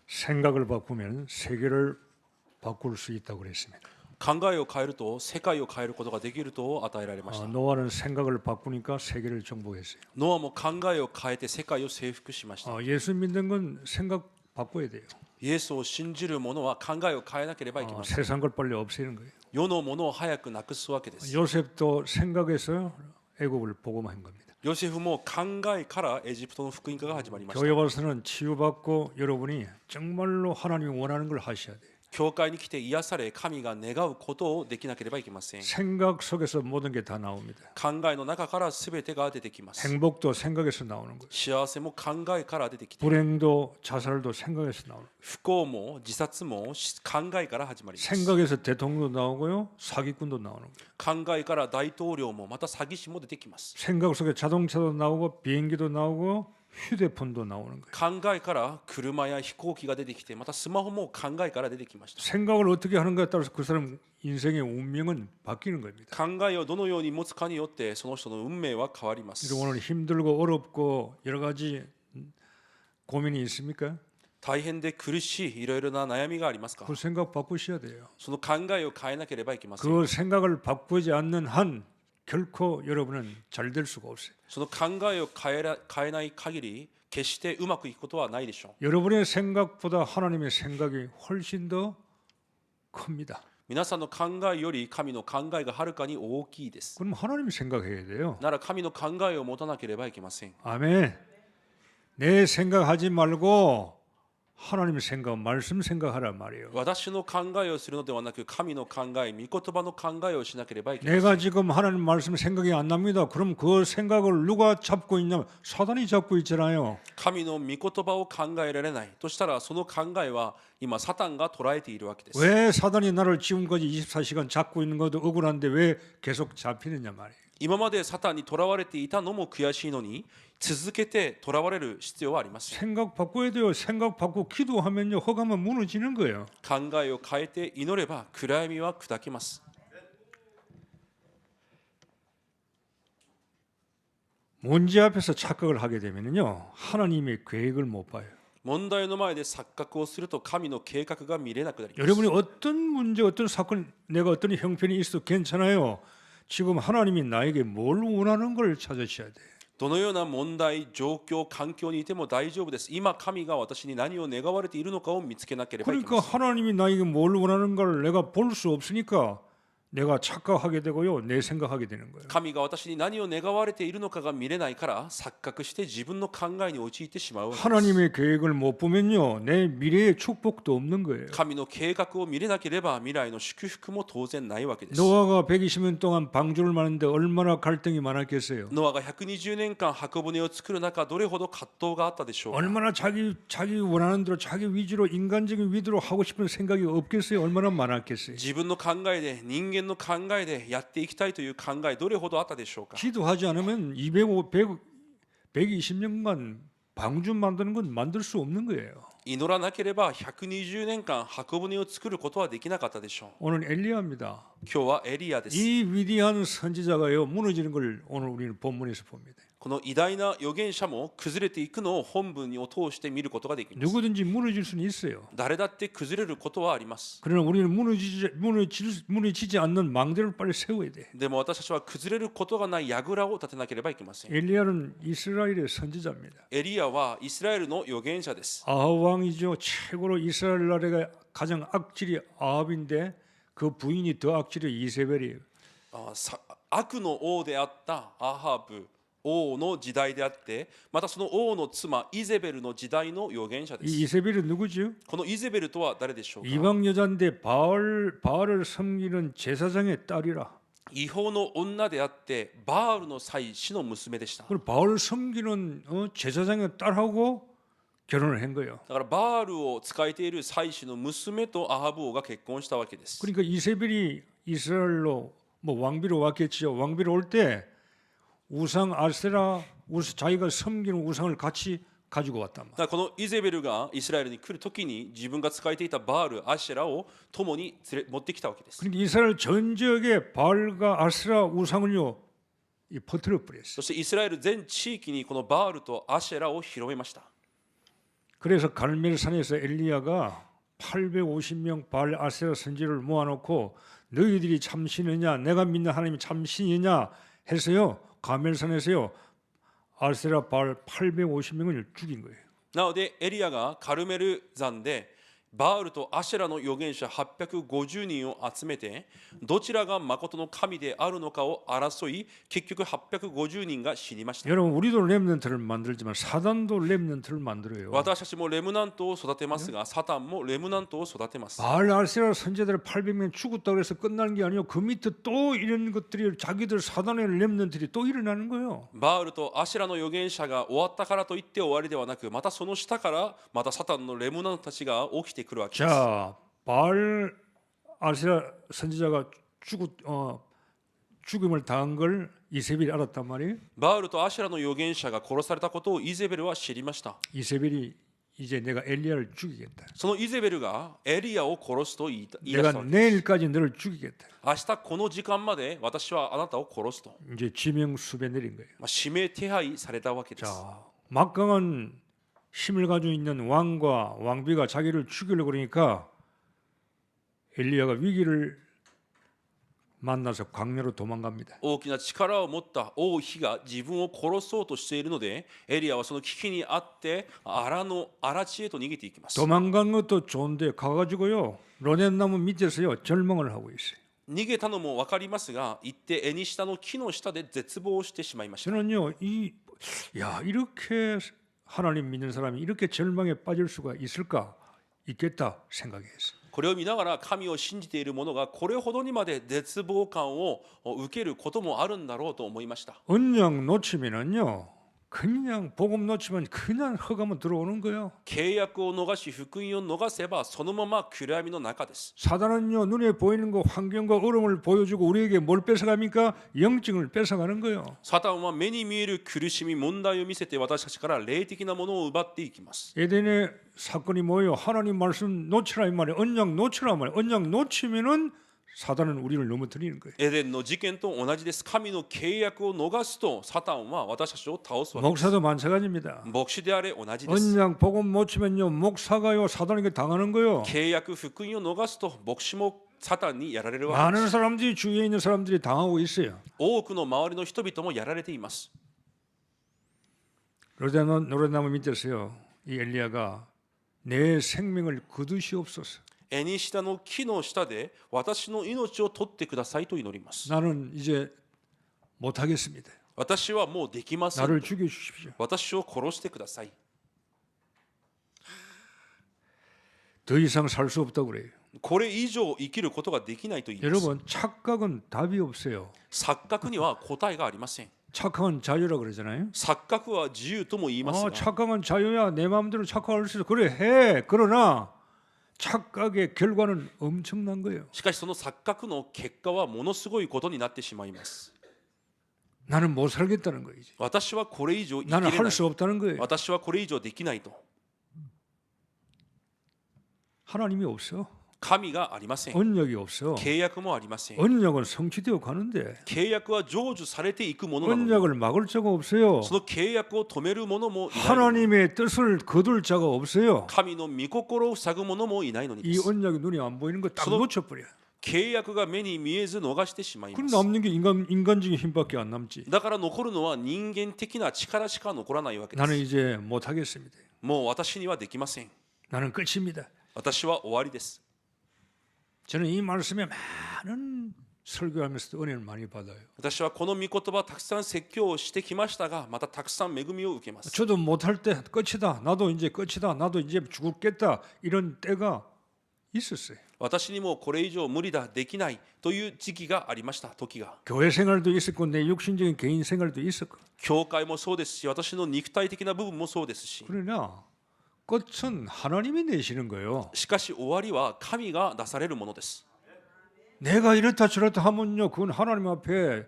생각을 바꾸면 세계를 바꿀 수 있다고 그랬습니다. 考えを変えると世界を変えることができると与えられました。 노아는 생각을 바꾸니까 세계를 정복했어요. ノアも考えを変えて世界を征服しました。 예수 믿는 건 생각 바꿔야 돼요. イエスを信じる者は考えを変えなければいけません。 세상 걸 빨리 없애는 거예요. 世のものを早くなくすわけです。 요셉도 생각해서 애굽을 복음한 겁니다. ヨセフも考えからエジプトの福音化が始まりました。 교회 와서는 치유받고 여러분이 정말로 하나님이 원하는 걸 하셔야 돼요. 教会に来て癒され神が願うことをできなければいけません。 생각 속에서 모든 게 다 나옵니다. 考えの中から全てが出てきます。 행복도 생각에서 나오는 거예요. 幸せも考えから出てきて、 불행도 자살도 생각에서 나오는 거예요. 不幸も自殺も考えから始まります。 생각에서 대통령도 나오고요. 사기꾼도 나오는 거예요. 考えから大統領もまた詐欺師も出てきます。 생각 속에 자동차도 나오고 비행기도 나오고 휴대폰도 나오는 거예요. 考えから車や飛行機が出てきて、またスマホも考えから出てきました。 생각을 어떻게 하는가에 따라서 그 사람 인생의 운명은 바뀌는 겁니다. 考えをどのように持つかによってその人の運命は変わります。 오늘 힘들고 어렵고 여러 가지 고민이 있습니까? 大変で苦しいいろいろな悩みがありますか？ 그 생각 바꾸셔야 돼요. その考えを変えなければいけません。 그 생각을 바꾸지 않는 한 결코 여러분은 잘 될 수가 없어요. その考えを変えない限り決してうまくいくことはないでしょう。 여러분의 생각보다 하나님의 생각이 훨씬 더 큽니다. 皆さんの考えより神の考えがはるかに大きいです。 그럼 하나님이 생각해야 돼요. なら神の考えを持たなければいけません。 아멘. 내 생각하지 말고 하나님의 생각, 말씀 생각하란 말이에요. 私の考えをするのではなく神の考え、御言葉の考えをしなければいけません。 내가 지금 하나님 말씀 생각이 안 납니다. 그럼 그 생각을 누가 잡고 있냐면 사단이 잡고 있잖아요. 神の御言葉を考えられないとしたらその考えは今サタンが捉えているわけです。 왜 사단이 나를 지금까지 24시간 잡고 있는 것도 억울한데 왜 계속 잡히느냐 말이에요. 今までサタンに囚われていたのも悔しいのに続けて囚われる必要はありません。 생각 바꿔야 돼요. 생각 바꾸고 기도하면요. 허가면 무너지는 거예요. 考えを変えて祈れば暗闇は砕けます。 문제 앞에서 착각을 하게 되면요. 하나님의 계획을 못 봐요. 問題の前で錯覚をすると神の計画が見れなくなります。 여러분이 어떤 문제, 어떤 사건, 내가 어떤 형편이 있어도 괜찮아요. 지금 하나님이 나에게 뭘 원하는 걸 찾으셔야 돼요. どのような問題、状況、環境にいても大丈夫です。今神が私に何を願われているのかを見つけなければいけ 그러니까 ません。 하나님이 나에게 뭘 원하는 걸 내가 볼 수 없으니까 내가 착각하게 되고요. 내 생각하게 되는 거예요. 神が私に何を願われているのかが見れないから錯覚して自分の考えに陥ってしまうわけです。 하나님의 계획을 못 보면요. 내 미래의 축복도 없는 거예요. 神の計画を見れなければ未来の祝福も当然ないわけです。 노아가 120년 동안 방주를 마는데 얼마나 갈등이 많았겠어요. ノアが120年間箱舟を作る中どれほど葛藤があったでしょうか。 얼마나 자기 원하는 대로 자기 위주로 인간적인 위주로 하고 싶은 생각이 없겠어요. 얼마나 많았겠어요. 自分の考えで人間の考えでやっていきたいという考えどれほどあったでしょうか。 기도하지 않으면 120년간 방주 만드는 건 만들 수 없는 거예요. 祈らなければ120年間箱舟を作ることはできなかったでしょう。 오늘 엘리야입니다. 今日はエリアです。 이 위대한 선지자가요 무너지는 걸 오늘 우리는 본문에서 봅니다. この偉大な預言者も崩れていくのを本文を通して見ることができます。 누구든지 무너질 수는 있어요. 誰だって崩れることはあります。 그러나 우리는 무너지지 않는 망대를 빨리 세워야 돼. でも私たちは崩れることがない櫓を立てなければいけません。 엘리야는 이스라엘의 선지자입니다. エリアはイスラエルの預言者です。 아합 왕이죠. 최고로 이스라엘 나라가 가장 악질이 아합인데 그 부인이 더 악질이 이세벨이에요. 悪の王であったアハブ王の時代であって、またその王の妻イゼベルの時代の預言者です。 이 이세벨은 누구죠? このイゼベルとは誰でしょうか。 이방 여자인데 바알을 섬기는 제사장의 딸이라. 違法の女であってバールの祭司の娘でした。 그리고 바알 섬기는 제사장의 딸하고 결혼을 한 거예요. だからバールを仕えている祭司の娘とアハブ王が結婚したわけです。 그러니까 이세벨이 이스라엘로 왕비로 왔겠지요. 왕비로 올 때 우상 아세라 자기가 섬기는 우상을 같이 가지고 왔단 말이에요. だからこのイゼベルがイスラエルに来るときに自分が仕えていたバール、アシェラを共に持ってきたわけです。 그러니까 이스라엘 전 지역에 바알과 아세라 우상을요 퍼뜨려 버렸어요. そしてイスラエル全地域にこのバールとアシェラを広めました。 그래서 갈멜산에서 엘리야가 850명 바알 아세라 선지를 모아놓고 너희들이 참신이냐 내가 믿는 하나님이 참신이냐 해서요 갈멜산에서요 아세라 바알 850명을 죽인 거예요. なのでエリアがカルメル山でバールとアシェラの預言者850人を集めてどちらが誠の神であるのかを争い結局850人が死にました。 여러분 우리도 렘넌트를 만들지만 사단도 렘넌트를 만들어요. 私たちもレムナントを育てますがサタンもレムナントを育てます。 바알 아세라 선지자들 800명 죽었다고 해서 끝나는 게 아니고 그 밑에 또 이런 것들이 자기들 사단의 렘넌트들이 또 일어나는 거예요. バールとアシェラの預言者が終わったからといって終わりではなくまたその下からまたサタンのレムナントたちが起きてくるわけです。 자, 바알 아세라 선지자가 죽음을 당한 걸 이세벨이 알았단 말이에요. バールとアシェラの預言者が殺されたことをイゼベルは知りました。 이세벨이 이제 내가 엘리야를 죽이겠다. そのイゼベルがエリアを殺すと言い出し 내가 たわけです。 내일까지 너를 죽이겠다. 明日この時間まで私はあなたを殺すと、 이제 지명수배 내린 거예요. 指名手配されたわけです。 자, 막강한 힘을 가지고 있는 왕과 왕비가 자기를 죽이려고 그러니까 엘리야가 위기를 만나서 광야로 도망갑니다. 大きな力を持った王妃が自分を殺そうとしているのでエリアはその危機にあって荒地へと逃げていきます。 도망간 것도 좋은데 가가지고요 로넷나무 밑에서요 절망을 하고 있어요. 逃げたのも分かりますが行ってエニシタの木の下で絶望してしまいました。 저는요 이렇게 하나님 믿는 사람이 이렇게 절망에 빠질 수가 있겠다 생각했어요. これを見ながら神を信じている者がこれほどにまで絶望感を受けることもあるんだろうと思いました。 언약 놓치면은요 그냥 복음 놓치면 그냥 흑암은 들어오는 거예요. 契約を逃し福音を逃せばそのまま暗闇の中です。 사단은요 눈에 보이는 거 환경과 어려움을 보여주고 우리에게 뭘 뺏어갑니까? 영증을 뺏어가는 거예요. サタンは目に見える苦しみ問題を見せて私たちから霊的なものを奪っていきます。 에덴의 사건이 뭐예요? 하나님 말씀 놓치라 이 말이에요. 언약 놓치라 말이에요. 언약 놓치면은 사단은 우리를 넘어뜨리는 거예요. エデンの事件と同じです。神の契約を逃すとサタンは私たちを倒すわけです。 목사도 마찬가지입니다. 牧師であれ同じです。 언약 복음 놓치면요 목사가요 사단에게 당하는 거예요. 契約福音を逃すと牧師もサタンにやられるわけです。 많은 사람들이 주위에 있는 사람들이 당하고 있어요. 多くの周りの人々もやられています。 노래나무 밑에서요 이 엘리야가 내 생명을 거두시옵소서. エニシタの木の下で私の命を取ってくださいと祈ります。 나는 이제 못하겠습니다. 私はもうできません。 나를 죽여주십시오. 私を殺してください。 더 이상 살 수 없다고 그래요. これ以上生きることができないと言います。 여러분 착각은 답이 없어요. 錯覚には答えがありません。 착각은 자유라 그러잖아요. 錯覚は自由とも言いますが、 착각은 자유야. 내 마음대로 착각할 수 있어. 그래 해. 그러나 착각의 결과는 엄청난 거예요. しかしその錯覚の結果はものすごいことになってしまいます。 나는 못 살겠다는 거예요. 私はこれ以上生きれ 나는 ない。 할 수 없다는 거예요. 私はこれ以上できないと。 하나님이 없어. 神がありません。 언약이 없어. 契約もありません。 언약은 성취되어 가는데 契約は成就されていくものなのに、 언약을 막을 자가 없어요. その契約を止める者もいないのに、 하나님의 뜻을 거둘 자가 없어요. 神の御心を塞ぐ者もいないのにで 이 す。 언약이 눈에 안 보이는 거 딱 서로- 놓쳐버려. 契約が目に見えず逃してしまい 그 ます。 남는 게 인간적인 힘밖에 안 남지. だから残るのは人間的な力しか残らないわけで 나는 す。 이제 못 하겠습니다. もう私にはできません。 나는 끝입니다. 私は終わりです。 저는 이 말씀에 많은 설교하면서도 은혜를 많이 받아요. 私はこの御言葉たくさん説教をしてきましたが、またたくさん恵みを受けます。 저도 못할 때 끝이다. 나도 이제 끝이다. 나도 이제 죽겠다. 이런 때가 있었어요. 私にもこれ以上無理だ、できないという時期がありました。時が。 교회 생활도 있었고 내 육신적인 개인 생활도 있었고. 教会もそうですし、私の肉体的な部分もそうですし、 그러나 끝은 하나님이 내시는 거예요. しかし終わりは神が出されるものです。 내가 이렇다 저렇다 하면요, 그건 하나님 앞에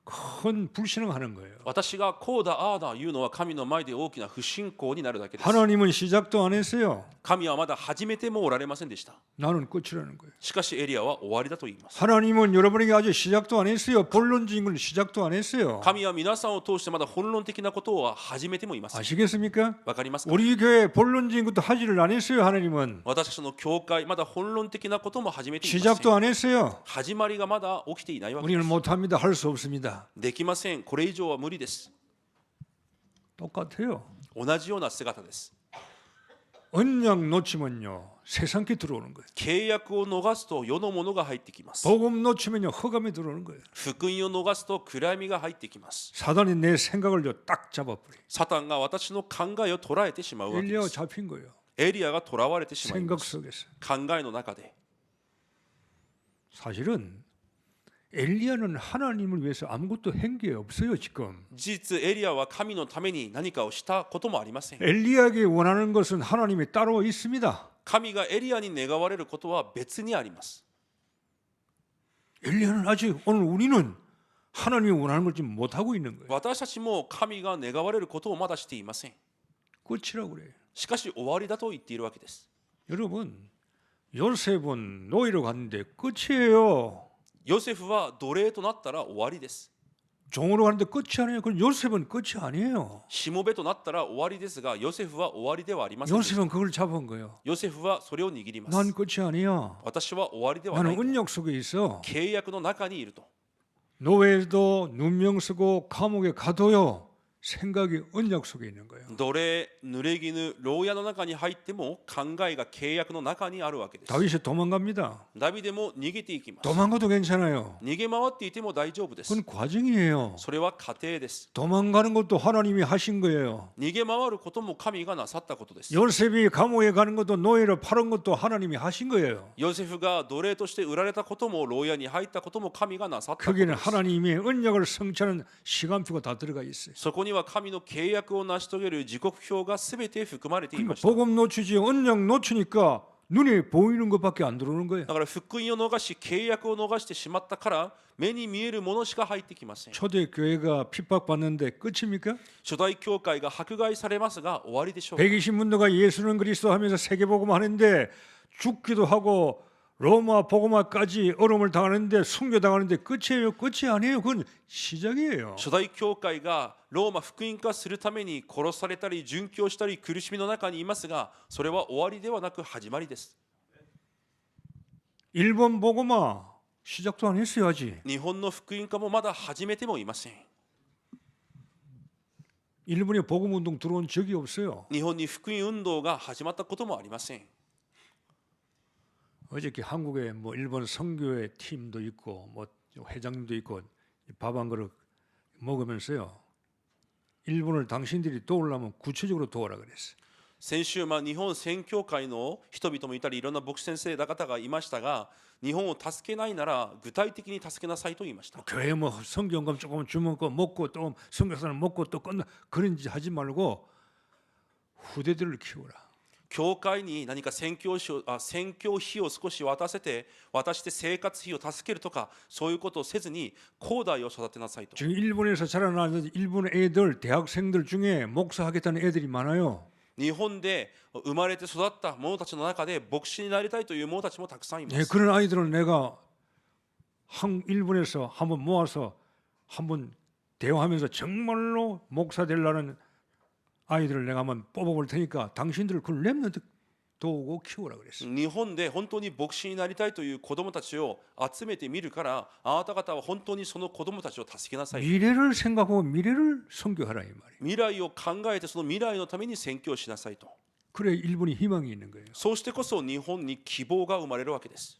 큰 불신앙하는 거예요. 私がこうだああだ言うのは神の前で大きな不信仰になるだけです。 하나님은 시작도 안 했어요. 神はまだ始めてもおられませんでした。 나는 끝이라는 거예요. しかしエリアは終わりだと言います。 하나님은 여러분에게 아직 시작도 안 했어요. 본론적인 건 시작도 안 했어요. 神は皆さんを通してまだ本論的なことは始めてもいません。 아시겠습니까? わかりますか？ 우리 교회 본론적인 것도 하지를 안 했어요. 하나님은 私たちの教会まだ本論的なことも始めていません。 시작도 안 했어요. 始まりがまだ起きていないわけで 우리는 す。 못합니다. 할 수 없습니다. できません。これ以上は無理です。 똑같아요. 同じような姿です。 언약 놓치면요 세상께 들어오는 거예요. 契約を逃すと世のものが入ってきます。 복음 놓치면요 흑암이 들어오는 거예요. 福音を逃すと暗闇が入ってきます。 사단이 내 생각을 딱 잡아버려. サタンが私の考えを捉えてしまうわけで 엘리야가 す。 잡힌 거예요. エリアが囚われてしまいま 생각 す。 속에서. 考えの中で。 사실은 엘리야는 하나님을 위해서 아무것도 한 게 없어요 지금. 事実エリアは神のために何かをしたこともありません。 엘리야에게 원하는 것은 하나님이 따로 있습니다. 神がエリアに願われることは別にあります。 엘리야는 아직 오늘 우리는 하나님이 원하는 걸 지금 못 하고 있는 거예요. 私たちも神が願われることをまだしていません。 끝이라고 그래요. しかし終わりだと言っているわけです。 여러분 요셉은 노예로 갔는데 끝이에요. ヨセフは奴隷となったら終わりです。 종으로 가는데 끝이 아니에요. 그럼 요셉은 끝이 아니에요. しもべとなったら終わりですが、ヨセフは終わりではありませんでした。 요셉은 그걸 잡은 거예요. ヨセフはそれを握ります。 난 끝이 아니야. 私は終わりではな 나는 いと。 은약 속에 있어. 契約の中にいると。 노예도 누명 쓰고 감옥에 가도요. 생각이 언약 속에 있는 거예요. 奴隷、濡れ衣、牢屋の中に入っても考えが契約の中にあるわけです。 다윗이 도망갑니다. ダビデも逃げていきます。 도망가도 괜찮아요. 逃げ回っていても大丈夫です。 그건 과정이에요. それは過程です。 도망가는 것도 하나님이 하신 거예요. 逃げ回ることも神がなさったことです。 요셉이 감옥에 가는 것도 노예로 파는 것도 하나님이 하신 거예요. ヨセフが奴隷として売られたことも牢屋に入ったことも神がなさったこと 거기는 です。 하나님의 언약을 성취하는 시간표가 다 들어가 있어요. そこには神の契約を成し遂げる時刻表がすべて含まれていま 그러니까 した。 복음 놓치지 언약 놓치니까 눈에 보이는 것밖에 안 들어오는 거예요. だから福音を逃し契約を逃してしまったから目に見えるものしか入ってきません。 초대 교회가 핍박받는데 끝입니까? 初代教会が迫害されますが終わりでしょうか。 120문도가 예수는 그리스도 하면서 세계복음 하는데 죽기도 하고 로마 복음화까지 어려움을 당하는데 순교당하는데 끝이에요? 끝이 아니에요. 그건 시작이에요. 初代教会がローマ福音化するために殺されたり殉教したり苦しみの中にいますが、それは終わりではなく始まりです。 일본 복음화 시작도 안 했어요 아직. 日本の福音化もまだ始めてもいません。 일본에 복음운동 들어온 적이 없어요. 日本に福音運動が始まったこともありません。 어저께 한국에 뭐 일본 선교회 팀도 있고 뭐 회장님도 있고 밥 한 그릇 먹으면서요. 일본을 당신들이 도우려면 구체적으로 도와라 그랬어요. 先週、日本宣教会の人々もいたりいろんな牧師先生方がいましたが、日本を助けないなら具体的に助けなさいと言いました。 교회 뭐 성경금 조금 주먹고 먹고 또 성경사는 먹고 또 끝나 그런 짓 하지 말고 후대들을 키워라. 教会に何か宣教費を少し渡して生活費を助けるとかそういうことをせずに後代を育てなさいと。 지금 일본에서 자라나는 일본 애들 대학생들 중에 목사하겠다는 애들이 많아요. 日本で生まれて育った者たちの中で牧師になりたいという者たちもたくさんいま 네, す。 그런 아이들은 내가 일본에서 한번 모아서 한번 대화하면서 정말로 목사 되려는 아이들을 내가 한번 뽑아볼 테니까 당신들 그걸 랩런트 도우고 키우라 그랬어. 日本で本当に牧師になりたいという子供たちを集めてみるからあなた方は本当にその子供たちを助けなさい。 미래를 생각하고 미래를 선교하라 이 말이에요. 未来を考えてその未来のために宣教しなさいと。 그래 일본이 희망이 있는 거예요. そうしてこそ日本に希望が生まれるわけです。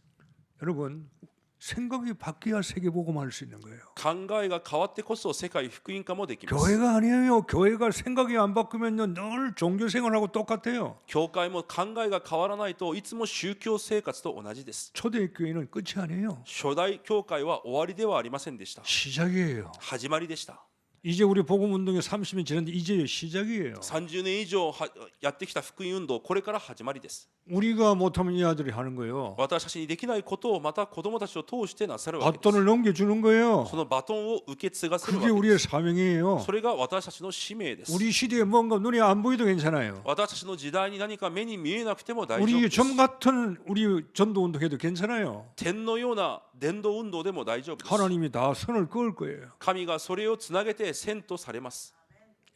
여러분 생각이 바뀌어야 세계복음 할 수 있는 거예요. 考えが変わってこそ世界福音化もできます。 교회가 아니에요. 교회가 생각이 안 바꾸면요 늘 종교 생활하고 똑같아요. 教会も考えが変わらないといつも宗教生活と同じです。 초대 교회는 끝이 아니에요. 初代教会は終わりではありませんでした。 시작이에요. 始まりでした。 이제 우리 복음 운동이 30년 지났는데 이제 시작이에요. 30年以上はやってきた福音運動、これから始まりです。 우리가 못하면 이 아들이 하는 거예요. 私たちにできないことをまた子供たちを通してなさるわけです。 바톤을 넘겨주는 거예요. そのバトンを受け継がせるわ 그게 け 우리의 です。 사명이에요. それが私たちの使命です。 우리 시대에 뭔가 눈에 안 보이도 괜찮아요. 私たちの時代に何か目に見えなくても大丈夫 우리 です。 점 같은 우리 전도 운동해도 괜찮아요. 点のような伝道運動でも大丈夫です。 하나님이 다 선을 그을 거예요. 神がそれをつなげて線とされます。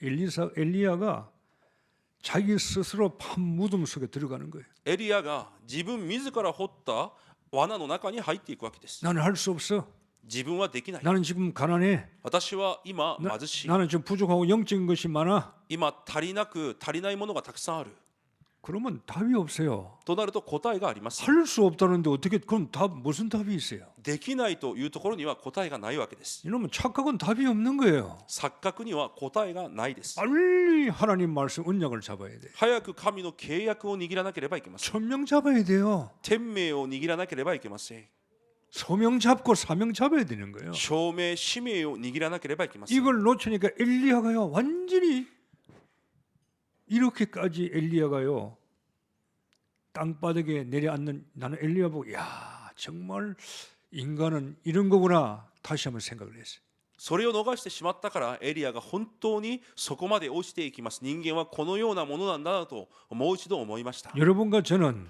엘리야가 자기 스스로 판 무덤 속에 들어가는 거예요. エリアが自分自ら掘った罠の中に入っていくわけです。 나는 할 수 없어. 自分はできない。 나는 지금 가난해. 私は今 나, 貧しい。 나는 좀 부족하고 영적인 것이 많아. 今足りないものがたくさんある。 그러면 답이 없어요. となると答えがあります。 할 수 없다는데 어떻게 그럼 답 무슨 답이 있어요? できないというところには答えがないわけです。 이러면 착각은 답이 없는 거예요. 錯覚には答えがないです。 빨리 하나님 말씀 언약을 잡아야 돼. 早く神の契約を握らなければいけません。 천명 잡아야 돼요. 天命を握らなければいけません。 소명 잡고 사명 잡아야 되는 거예요. 証明使命を握らなければいけません。 이걸 놓치니까 엘리야가요 완전히 이렇게까지 엘리야가요 땅바닥에 내려앉는 나는 엘리야 보고 야 정말 인간은 이런 거구나 다시 한번 생각을 했어요. それを逃してしまったからエリアが本当にそこまで落ちていきます。人間はこのようなものなんだなともう一度思いました。 여러분과 저는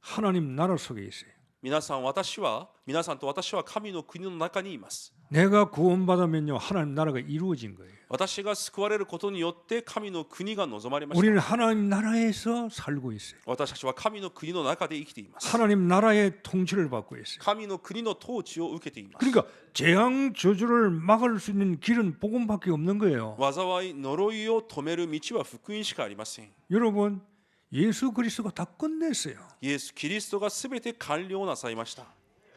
하나님 나라 속에 있어요. 皆さんと私は神の国の中にいます。 내가 구원받으면요 하나님 나라가 이루어진 거예요. 私が救われることによって神の国が望まれました。 우리는 하나님 나라에서 살고 있어요. 私たちは神の国の中で生きています。 하나님 나라의 통치를 받고 있어요. 神の国の統治を受けています。 그러니까 재앙 저주를 막을 수 있는 길은 복음밖에 없는 거예요. 災い呪いを止める道は福音しかありません。 여러분 예수 그리스도가 다 끝냈어요. イエス・キリストがすべて完了なさいました。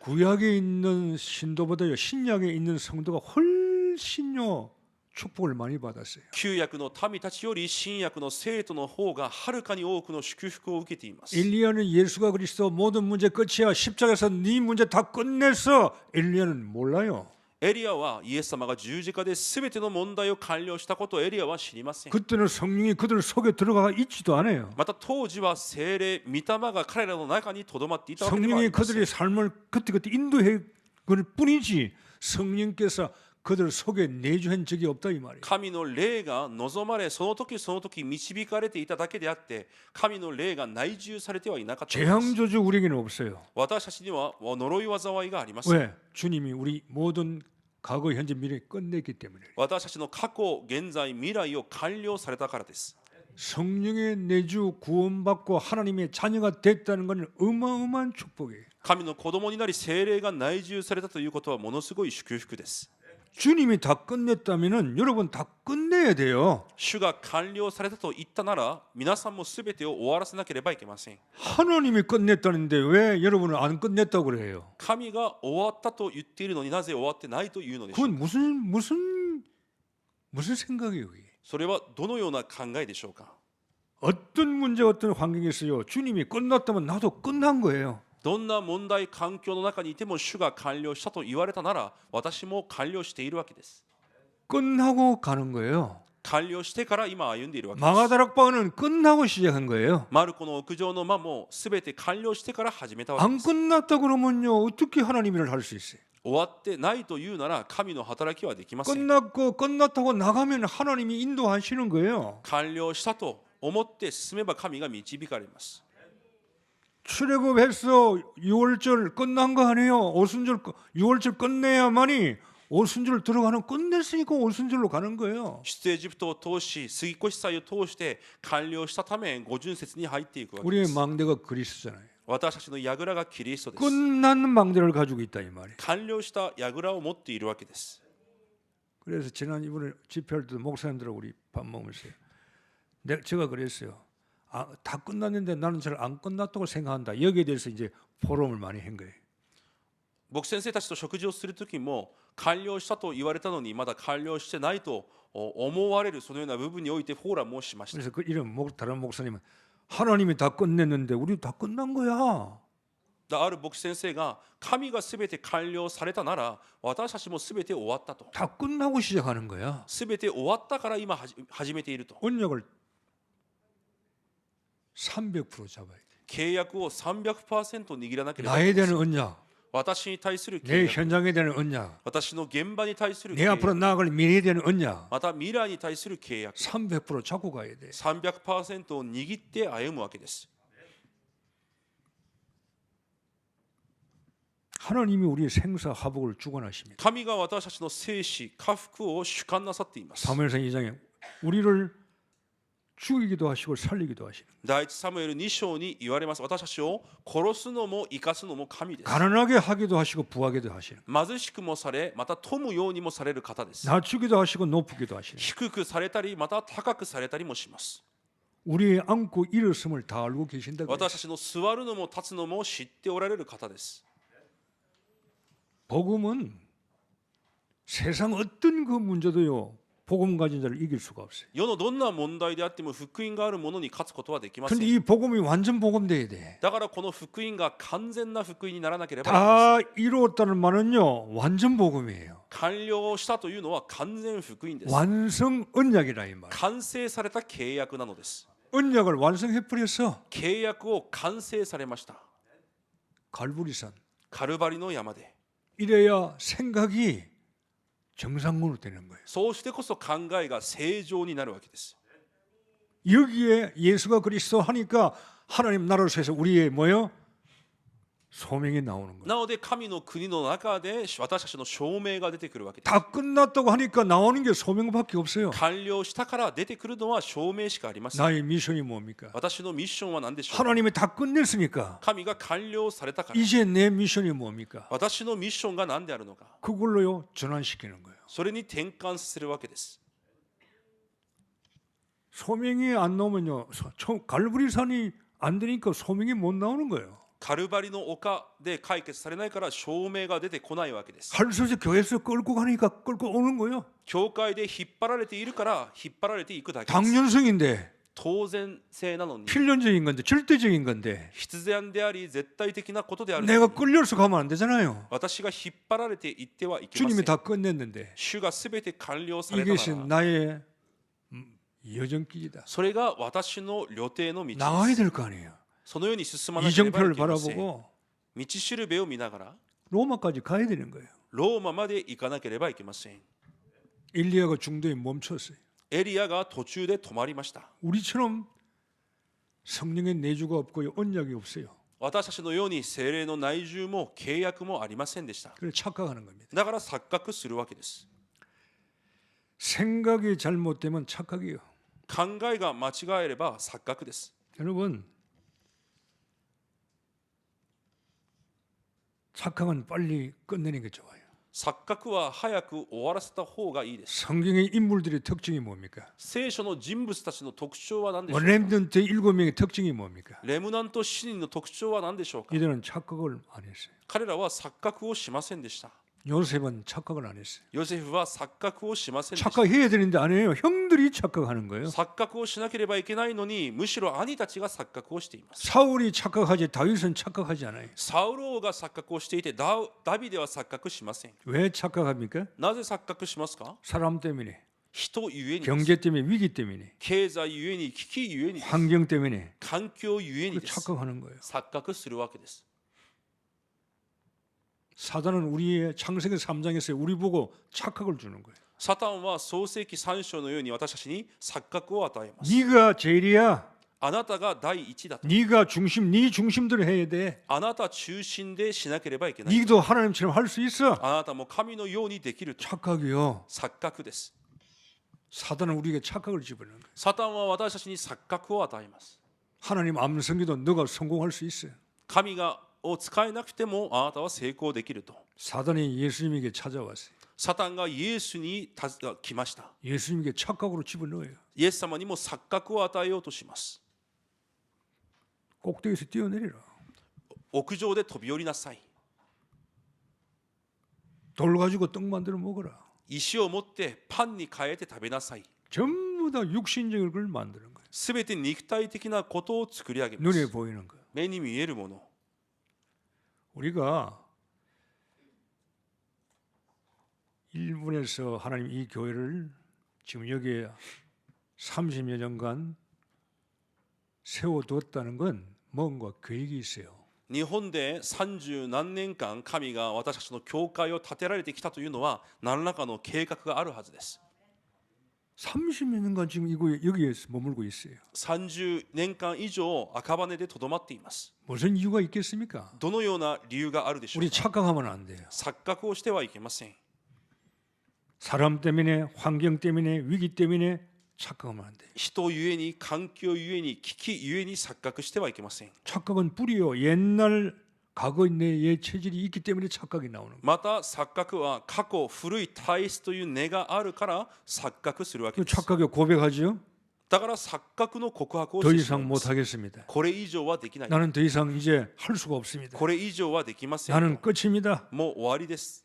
구약에 있는 신도보다요 신약에 있는 성도가 훨씬요 축복을 많이 받았어요. 旧約の民たちより新約の生徒の方がはるかに多くの祝福を受けています。 엘리야는 예수가 그리스도 모든 문제 끝이야. 십자가에서 네 문제 다 끝냈어. 엘리야는 몰라요. エリアはイエス様が十字架で全ての問題を完了したことをエリアは知りません。 그때는 성령이 그들 속에 들어가 있지도 않아요. また当時は聖霊、御霊が彼らの中にとどまっていたわけではあり 성령이 ません。 그들의 삶을 그때그때 인도해 그 뿐이지 성령께서 그들 속에 내주한 적이 없다 이 말이에요. 神の霊が望まれ、その時その時導かれていただけであって、神の霊が内住されてはいなかったのです。 재앙조주 우리에게는 없어요. 私たちには呪い災いがありません。 왜? 주님이 우리 모든 과거, 현재, 미래 끝냈기 때문에. 私たちの過去、現在、未来を完了されたからです。 성령의 내주 구원받고 하나님의 자녀가 됐다는 것은 어마어마한 축복이에요. 神の子供になり聖霊が内住されたということはものすごい祝福です。 주님이 다 끝냈다면은 여러분 다 끝내야 돼요. 主が完了されたと言ったなら皆さんも全てを終わらせなければいけません。 하나님이 끝냈다는데 왜 여러분은 안 끝냈다고 그래요? 神が終わったと言っているのになぜ終わってないというのでしょう。 그건 무슨 생각이에요? 그게? それはどのような考えでしょうか。 어떤 문제 어떤 환경에 있어요. 주님이 끝났다면 나도 끝난 거예요. どんな問題環境の中にいても主が完了したと言われたなら私も完了しているわけです。 끝나고 가는 거예요. 完了してから今歩んでいるわけです。 마가다락방은 끝나고 시작한 거예요. マルコの屋上の間も全て完了してから始めたわけで 안 す。 끝났다 그러면요 어떻게 하나님 일을 할 수 있어요? 終わってないというなら神の働きはできません。 끝났다고 나가면 하나님이 인도하시는 거예요. 完了したと思って進めば神が導かれます。 출애굽해서 6월절 끝난 거 아니에요. 오순절 6월절 끝내야만이 오순절 들어가는 끝냈으니까 오순절로 가는 거예요. 出エジプトを通し杉越祭を通して完了したため五巡節に入っていくわけで 우리의 す。 망대가 그리스도잖아요. 私たちの櫓がキリストです。 끝난 망대를 가지고 있다 이 말이에요. 完了した櫓を持っているわけです。 그래서 지난 이번에 집회할 때도 목사님들하고 우리 밥 먹으면서 제가 그랬어요. 다 끝났는데 나는 잘 안 끝났다고 생각한다. 여기에 대해서 이제 포럼을 많이 한 거예요. 僕先生たちと食事をする時も完了したと言われたのにまだ完了してないと思われるそのような部分においてフォーラムをしました。 그래서 이런 다른 목사님은 하나님이 다 끝냈는데 우리 다 끝난 거야. ある牧師先生が神がすべて完了されたなら私たちもすべて終わったと。 다 끝나고 시작하는 거야. すべて終わったから今始めていると。 언약을 300% 잡아야 돼. 契約を 300% 握らなければ 나에 대한 언약, 私に対する 내 契約、 현장에 대한 언약, 私の現場に対する 내 契 앞으로 約、 나아갈 미래에 대한 언약, また未来に対する契約、 300% 잡고 가야 돼. 300% を握って歩むわけです。 하나님이 우리의 생사 화복을 주관하십니다. 神が私たちの生死禍福を主観なさっています。 사무엘상 2장에 우리를 죽이기도 하시고 살리기도 하시는. 第一サムエル2章に言われます。私たちを殺すのも生かすのも神です。 가난하게 하기도 하시고 부하게도 하시는. 貧しくもされ、また富むようにもされる方です。 낮추기도 하시고 높이기도 하시는. 低くされたり、また高くされたりもします。 우리의 앉고 일었음을 다 알고 계신다. 私たちの座るのも立つのも知っておられる方です。 복음은 세상 어떤 그 문제도요. 복음 가진 자를 이길 수가 없어요. 世のどんな問題であっても福音があるものに勝つことはできません。 근데 이 복음이 완전 복음 돼야 돼. だからこの福音が完全な福音にならなければなりません。 다 이루었다는 말은요. 완전 복음이에요. 完了したというのは完全福音です。 완성 언약이라 이 말. 完成された契約なのです。 언약을 완성해 버렸어. 契約を完成されました。 갈보리산. カルバリの山で。 이래야 생각이 정상으로 되는 거예요. そうしてこそ考えが正常になるわけです。 여기에 예수가 그리스도 하니까 하나님 나라로서 우리의 뭐요? 소명이 나오는 거예요. なので神の国の中で私たちの証明が出てくるわけです。 다 끝났다고 하니까 나오는 게 소명밖에 없어요. 完了したから出てくるのは証明しかありません。 나의 미션이 뭡니까? 私のミッションは何でしょうか。 하나님이 다 끝냈으니까 神が完了されたから。 이제 내 미션이 뭡니까? 私のミッションが何であるのか。 그걸로요 전환시키는 거예요. それに転換させるわけです。 소명이 안 나오면요 갈보리산이 안 되니까 소명이 못 나오는 거예요. カルバリの丘で解決されないから証明が出てこないわけです。 할수서 교회에서 끌고 가니까 끌고 오는 거예요. 教会で引っ張られているから引っ張られていくだけです。 당연성인데 当然性なのに 필연적인 건데 절대적인 건데 必然であり絶対的なことである。 내가 끌려서 가면 안 되잖아요. 私が引っ張られていってはいけませ 주님이 ん。 다 끝냈는데 主がすべて完了された 이것이 から。 나의 여정길이다. それが私の旅程の道 나와야 です。 될 거 아니에요. そのように進まなければい 이정표를 けません。 바라보고 道しるべを見ながら 로마까지 가야 되는 거예요. ローマまで行かなければいけません。 엘리야가 중도에 멈췄어요. エリアが途中で止まりました。 우리처럼 성령의 내주가 없고요 언약이 없어요. 私たちのように聖霊の内住も契約もありませんでした。 그래서 착각하는 겁니다. だから錯覚するわけです。 생각이 잘못되면 착각이에요. 考えが間違えれば錯覚です。 여러분 착각은 빨리 끝내는 게 좋아요. 錯覚は早く終わらせた方がいいです。 성경의 인물들의 특징이 뭡니까? 聖書の人物たちの特徴は何でしょうか。 렘넌트 7명의 특징이 뭡니까? レムナント7人の特徴は何でしょうか。 이들은 착각을 안 했어요. 彼らは錯覚をしませんでした。 요셉은 착각을 안 했어요. ヨセフは錯覚をしませんでした。 착각해야 되는데 안 해요. 형들이 착각하는 거예요. 錯覚をしなければいけないのにむしろ兄たちが錯覚をしています。 사울이 착각하지 다윗은 착각하지 않아요. サウロ王が錯覚をしていてダビデは錯覚しません。 왜 착각합니까? なぜ錯覚しますか。 사람 때문에, 人ゆえにです。 경제 때문에, 위기 때문에, 経済ゆえに危機ゆえにです。 환경 때문에 環境ゆえにです。 착각하는 거예요. 錯覚するわけです。 사단은 우리의 창세기 3장에서 우리 보고 착각을 주는 거예요. サタンは創世記3章のように私たちに錯覚を与えます。 네가 제일이야. あなたが第一だと。 네가 중심, 네 중심대로 해야 돼. あなた中心でしなければいけない。 네도 하나님처럼 할 수 있어. あなたも神のようにできると。 착각이요. 錯覚です。 사단은 우리에게 착각을 집어넣는 거예요. サタンは私たちに錯覚を与えます。 하나님 암성기도 너가 성공할 수 있어요. 神を使えなくてもあなたは成功できると。 사단이 예수님에게 찾아왔어요. サタンがイエスに来ました。 예수님에게 착각으로 집어넣어요. イエス様にも錯覚を与えようとします。 꼭대기에서 뛰어내리라. 屋上で飛び降りなさい。 돌 가지고 떡 만들어 먹어라. 石を持ってパンに変えて食べなさい。 전부 다 육신적인 걸 만드는 거예요. すべて肉体的なことを作り上げま 눈에 す。 보이는 거. 目に見えるもの。 우리가 일본에서 하나님 이 교회를 지금 여기에 30여 년간 세워두었다는 건 뭔가 계획이 있어요. 日本で30何年間神が私たちの教会を建てられてきたというのは何らかの計画があるはずです。 30여 년간 지금 여기에 머물고 있어요. 30年間以上赤羽でとどまっています。 무슨 이유가 있겠습니까? どのような理由があるでしょう 우리 か。 착각하면 안 돼요. 錯覚をしてはいけません。 사람 때문에, 환경 때문에, 위기 때문에 착각하면 안 돼요. 人ゆえに、環境ゆえに、危機ゆえに錯覚してはいけません。 착각은 뿌리요. 옛날 과거 내 체질이 있기 때문에 착각이 나오는 거예요. また錯覚は過去古い体質という根があるから錯覚するわけ 그 です。 착각에 고백하죠. だから錯覚の告白を 더 してしまい 이상 ます。 못하겠습니다. これ以上はできない。 나는 더 이상 이제 할 수가 없습니다. これ以上はできません。 나는 끝입니다. もう終わりです。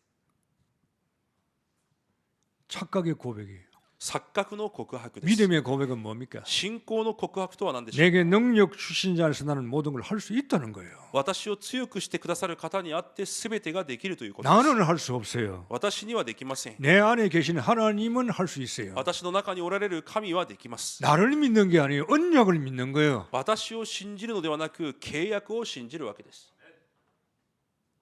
착각의 고백이에요. 錯覚の告白です。 믿음의 고백은 뭡니까? 信仰の告白とは何でしょう。 내게 능력 주신 자에서 나는 모든 걸 할 수 있다는 거예요. 私を強くしてくださる方にあって全てができるということです。 나는 할 수 없어요. 私にはできません。 내 안에 계신 하나님은 할 수 있어요. 私の中におられる神はできます。 나를 믿는 게 아니에요. 언약을 믿는 거예요. 私を信じるのではなく契約を信じるわけです。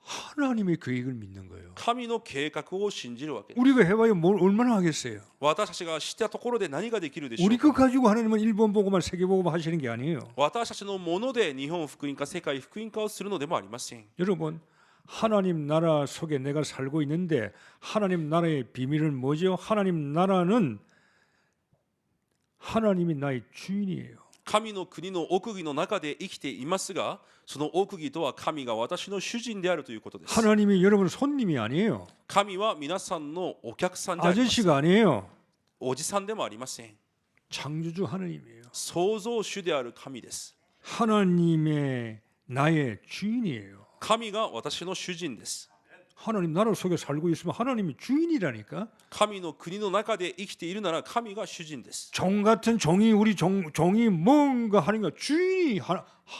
하나님의 계획을 믿는 거예요. 神の計画を信じるわけです。 우리가 해봐야 뭘 얼마나 하겠어요. 私たちがしたところで何ができるでしょ 우리 うか。 것 가지고 하나님은 일본 보고만 세계 보고만 하시는 게 아니에요. 私たちのもので日本福音化世界福音化をするのでもありません。 여러분 하나님 나라 속에 내가 살고 있는데 하나님 나라의 비밀은 뭐죠? 하나님 나라는 하나님이 나의 주인이에요. 神の国の奥義の中で生きていますが、その奥義とは神が私の主人であるということです。 하나님이 여러분 손님이 아니에요. 神は皆さんのお客さんであります。 아저씨가 아니에요. おじさんでもありません。 창조주 하나님이에요. 創造主である神です。 하나님의 나의 주인이에요. 神が私の主人です。 하나님 나라 속에 살고 있으면 하나님이 주인이라니까. 神の国の中で生きているなら神が主人です。 종 같은 종이 우리 종이 뭔가 하는 거 주인이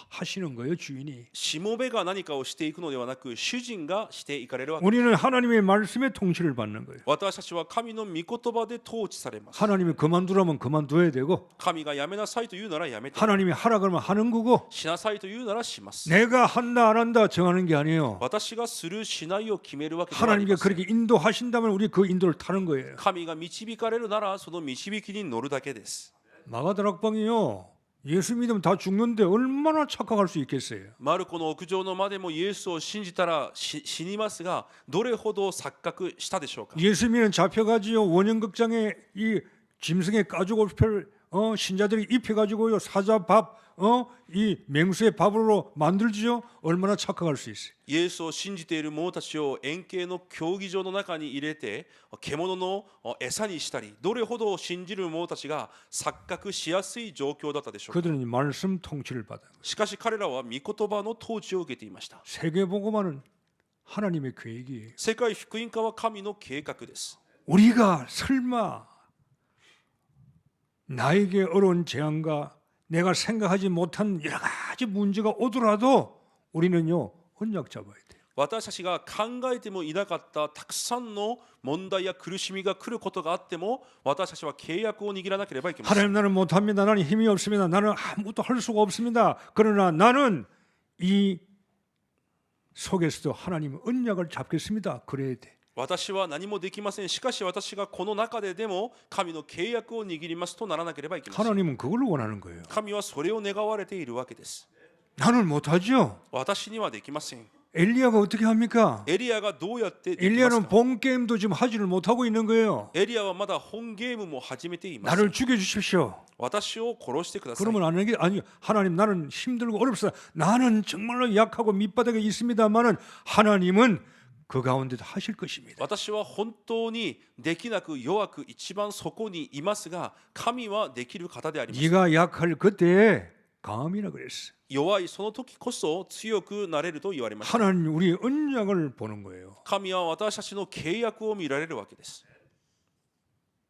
하시는 거예요. 주인이. しもべが何かをしていくのではなく主人がしていかれるわけです。 우리는 하나님의 말씀에 통치를 받는 거예요. 私たちは神の御言葉で統治されます。 하나님이 그만두라면 그만둬야 되고 神がやめなさいと言うならやめて、 하나님이 하라 그러면 하는 거고 しなさいと言うならします。 내가 한다 안 한다 정하는 게 아니에요. 私がするしないを決めるわけではあり 하나님께 ません。 그렇게 인도하신다면 우리 그 인도를 타는 거예요. 神が導かれるならその導きに乗るだけです。 마가다락방이요. 예수 믿으면 다 죽는데 얼마나 착각할 수 있겠어요. マルコの屋上の間でもイエスを信じたら死にますが、どれほど錯覚したでしょうか。 예수 믿으면 잡혀가지요. 원형극장에 이 짐승에 가지고 신자들이 입혀가지고요. 사자밥 이 맹수의 밥으로 만들지요. 얼마나 착각할 수 있어요. イエスを信じている者たちを円形の競技場の中に入れて獣の餌にしたり、どれほど信じる者たちが錯覚しやすい状況だったでしょうか。 그들은 말씀 통치를 받은 거예요. しかし彼らは御言葉の統治を受けていました。 세계복음화는 하나님의 계획이에요. 世界福音化は神の計画です。 우리가 설마 나에게 어려운 재앙과 내가 생각하지 못한 여러 가지 문제가 오더라도 우리는요 언약 잡아야 돼요. 私たちが考えてもいなかったたくさんの問題や苦しみが来ることがあっても、私たちは契約を握らなければいけません。 하나님 나는 못합니다. 나는 힘이 없습니다. 나는 아무것도 할 수가 없습니다. 그러나 나는 이 속에서도 하나님의 언약을 잡겠습니다. 그래야 돼. 私は何もできません。しかし私がこの中ででも神の契約を握りますとならなければいけません。 하나님은 그걸 원하는 거예요. 神はそれを願われているわけです。 나는 못하죠. 私にはできません。 엘리야가 어떻게 합니까? エリアがどうやってできます 엘리야는 か。 본 게임도 지금 하지를 못하고 있는 거예요. エリアはまだ本ゲームも始めています。 나를 죽여주십시오. 私を殺してください。 그러면 안 하는 게 아니 하나님 나는 힘들고 어렵습니다. 나는 정말로 약하고 밑바닥에 있습니다만은 하나님은 그 가운데도 하실 것입니다. 私は本当にできなく弱く一番そこにいますが、神はできる方であります。 네가 약할 그때에 강함이라 그랬어. 弱いその時こそ強くなれると言われました。 하나님 우리 언약을 보는 거예요. 神は私たちの契約を見られるわけです。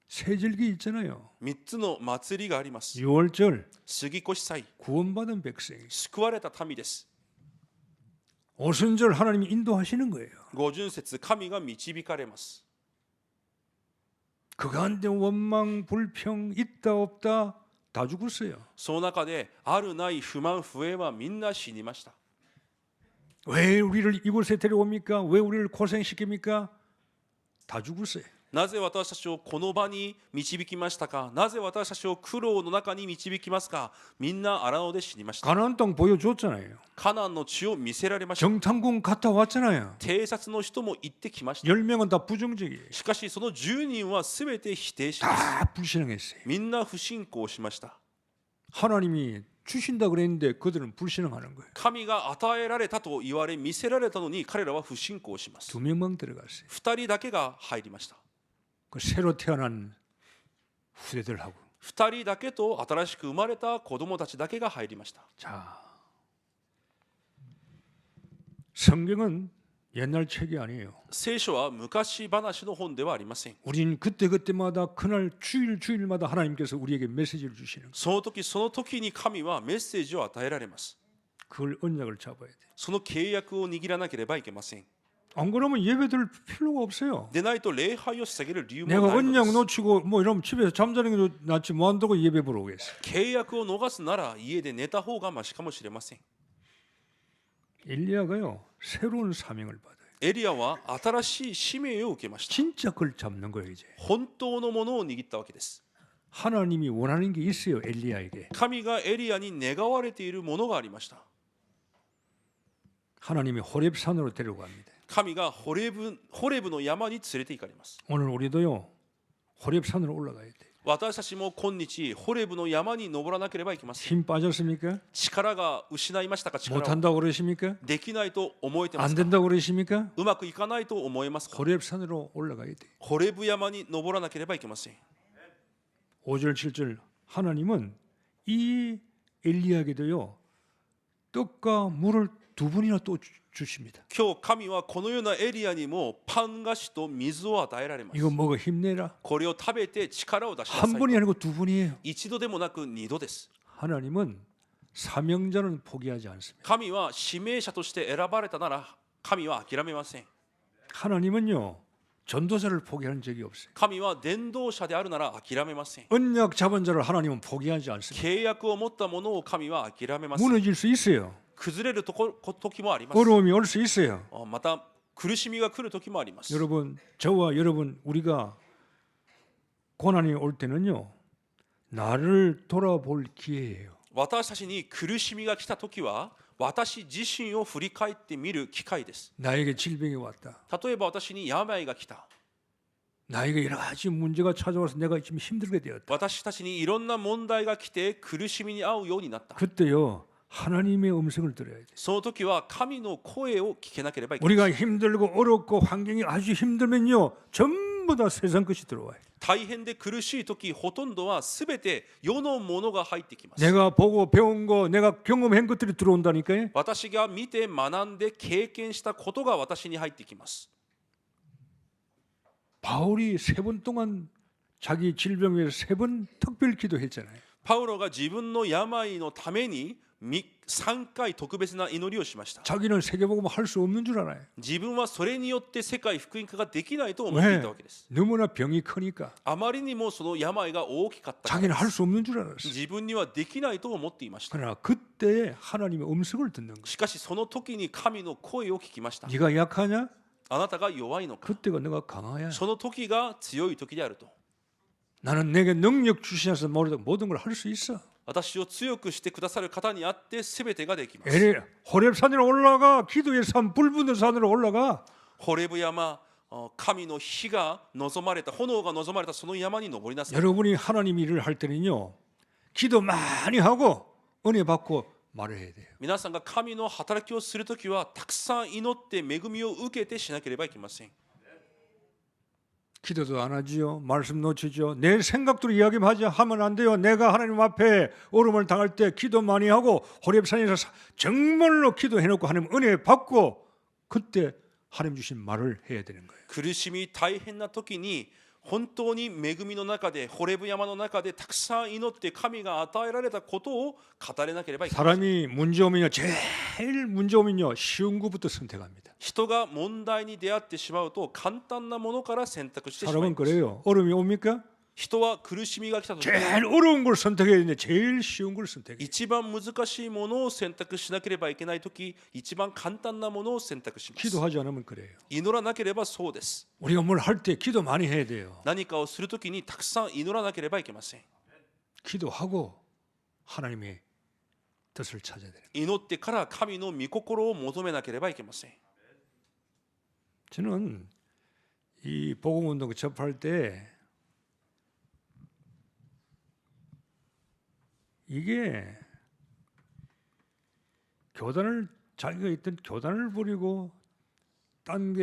세절기 있잖아요. 3つの祭りがあります。 6월절 杉越祭、 구원받은 백성. 救われた民です。 오순절 하나님이 인도하시는 거예요. 50節神が導かれます。 그 가운데 원망, 불평 있다 없다 다 죽었어요. その中であるない不満不平はみんな死にました。 왜 우리를 이곳에 데려옵니까? 왜 우리를 고생시킵니까? 다 죽었어요. なぜ私たちをこの場に導きましたか。なぜ私たちを苦労の中に導きますか。みんな荒野で死にました。 가나안 땅 보여줬잖아요. カナンの地を見せられました。 정탐꾼 갔다 왔잖아요. 偵察の人も行ってきました。 10명은 다 부정적이에요. しかしその10人は全て否定します。 다 불신앙했어요. みんな不信仰しました。 하나님이 주신다 그랬는데 그들은 불신앙하는 거예요. 神が与えられたと言われ見せられたのに彼らは不信仰します。 두 명만 들어갔어요. 2人だけが入りました。 그 새로 태어난 후대들하고. 2人だけと新しく生まれた子供たちだけが入りました。 자, 성경은 옛날 책이 아니에요. 聖書は昔話の本ではありません。 우린 그때그때마다 그날 주일마다 하나님께서 우리에게 메시지를 주시는 거예요. その時その時に神はメッセージを与えられます。 그걸 언약을 잡아야 돼요. その契約を握らなければいけません。 안 그러면 예배드릴 필요가 없어요. でないと礼拝を捧げる理由も 내가 ないの 언약 です。 놓치고 뭐 이러면 집에서 잠자는 게 낫지 뭐 한다고 예배 보러 오겠어요. 契約を逃すなら家で寝た方がマシかもしれません。 엘리야가요 새로운 사명을 받아요. エリアは新しい使命を受けました。 진짜 그걸 잡는 거예요 이제. 本当のものを握ったわけです。 하나님이 원하는 게 있어요 엘리야에게. 神がエリアに願われているものがありました。 하나님이 호렙산으로 데려갑니다. 神がホレブの山に連れて行かれます。 오늘 우리도요 호렙산으로 올라가야 돼. 私たちも今日ホレブの山に登らなければいけません。 힘 빠졌습니까? 力が失いましたか。力を 못한다고 그러십니까? できないと思えてま 안 すか。 된다고 그러십니까? うまくいかないと思えますか。 호렙산으로 올라가야 돼. ホレブ山に登らなければいけません。 5절 7절 하나님은 이 엘리야에게도요 떡과 물을 두 분이나 또 주십니다. 今日神はこのようなエリアにもパン菓子と水を与えられます。 이거 먹어 힘내라. これを食べて力を出しな 한 さい。 번이 아니고 두 분이에요. 一度でもなく二度です。 하나님은 사명자는 포기하지 않습니다. 神は指名者として選ばれたなら神は諦めません。 하나님은요 전도자를 포기하는 적이 없어요. 神は伝道者であるなら諦めません。 언약 잡은 자를 하나님은 포기하지 않습니다. 契約を持ったものを神は諦めません。 무너질 수 있어요. 崩れる時もあります。 어려움이 올 수 있어요. また苦しみが来る時もあります。 여러분 저와 여러분 우리가 고난이 올 때는요 나를 돌아볼 기회예요. 私たちに苦しみが来た時は私自身を振り返ってみる機会です。 나에게 질병이 왔다. 例えば私に病が来た。 나에게 여러 가지 문제가 찾아와서 내가 지금 힘들게 되었다. 私たちにいろんな問題が来て苦しみに遭うようになった。 그때요 하나님의 음성을 들어야 돼. その時は神の声を聞けなければいけない。 우리가 힘들고 어렵고 환경이 아주 힘들면요 전부 다 세상 것이 들어와요. 大変で苦しい時ほとんどは全て世のものが入ってきます。 내가 보고 배운 거 내가 경험한 것들이 들어온다니까요. 私が見て学んで経験したことが私に入ってきます。 바울이 3번 동안 자기 질병 위해서 3번 특별 기도했잖아요. パウロが自分の病のために3回特別な祈りをしました。 자기는 세계복음 할 수 없는 줄 알아요. 自分はそれによって世界福音化ができないと思っていたわけです。 너무나 병이 크니까 あまりにもその病が大きかったから 자기는 할 수 없는 줄 알았어요. 自分にはできないと思っていました。 그러나 그때 하나님의 음성을 듣는 거예요. しかしその時に神の声を聞きました。 네가 약하냐? あなたが弱いのか。 그때가 내가 강하야. その時が強い時であると。 나는 내게 능력 주시면서 모든 걸 할 수 있어. 私を強くしてくださる方にあって全てができます。 호렙산으로 올라가. 기도의 산, 불 붙는 산으로 올라가. ホレブ山、神の火が望まれた、炎が望まれたその山に登りなさい。 여러분이 하나님 일을 할 때는요 기도 많이 하고 은혜 받고 말을 해야 돼요. 皆さんが神の働きをするときはたくさん祈って恵みを受けてしなければいけません。 기도도 안 하지요. 말씀 놓치죠. 내 생각대로 이야기만 하면 안 돼요. 내가 하나님 앞에 어려움을 당할 때 기도 많이 하고 호렙산에서 정말로 기도해놓고 하나님 은혜 받고 그때 하나님 주신 말을 해야 되는 거예요. 苦しみ大変な時に本当に恵みの中でホレブ山の中でたくさん祈って神が与えられたことを語れなければいけない。 사람이 문제 오면요, 제일 문제 오면요, 쉬운 것부터 선택합니다. 人が問題に出会ってしまうと簡単なものから選択してしまい 사람은 ます。 그래요. 어려움이 옵니까? 人は苦しみが来た時 제일 어려운 걸 선택해야 되는데 제일 쉬운 걸 선택해요. 一番難しいものを選択しなければいけない時、一番簡単なものを選択します。 기도하지 않으면 그래요. 祈らなければそうです。 우리가 뭘 할 때 기도 많이 해야 돼요. 何かをするときにたくさん祈らなければいけません。 기도하고 하나님의 뜻을 찾아야 돼요. 祈ってから神の御心を求めなければいけません。 저는 이 복음운동 접할 때 이게 교단을 자기가 있던 교단을 버리고 딴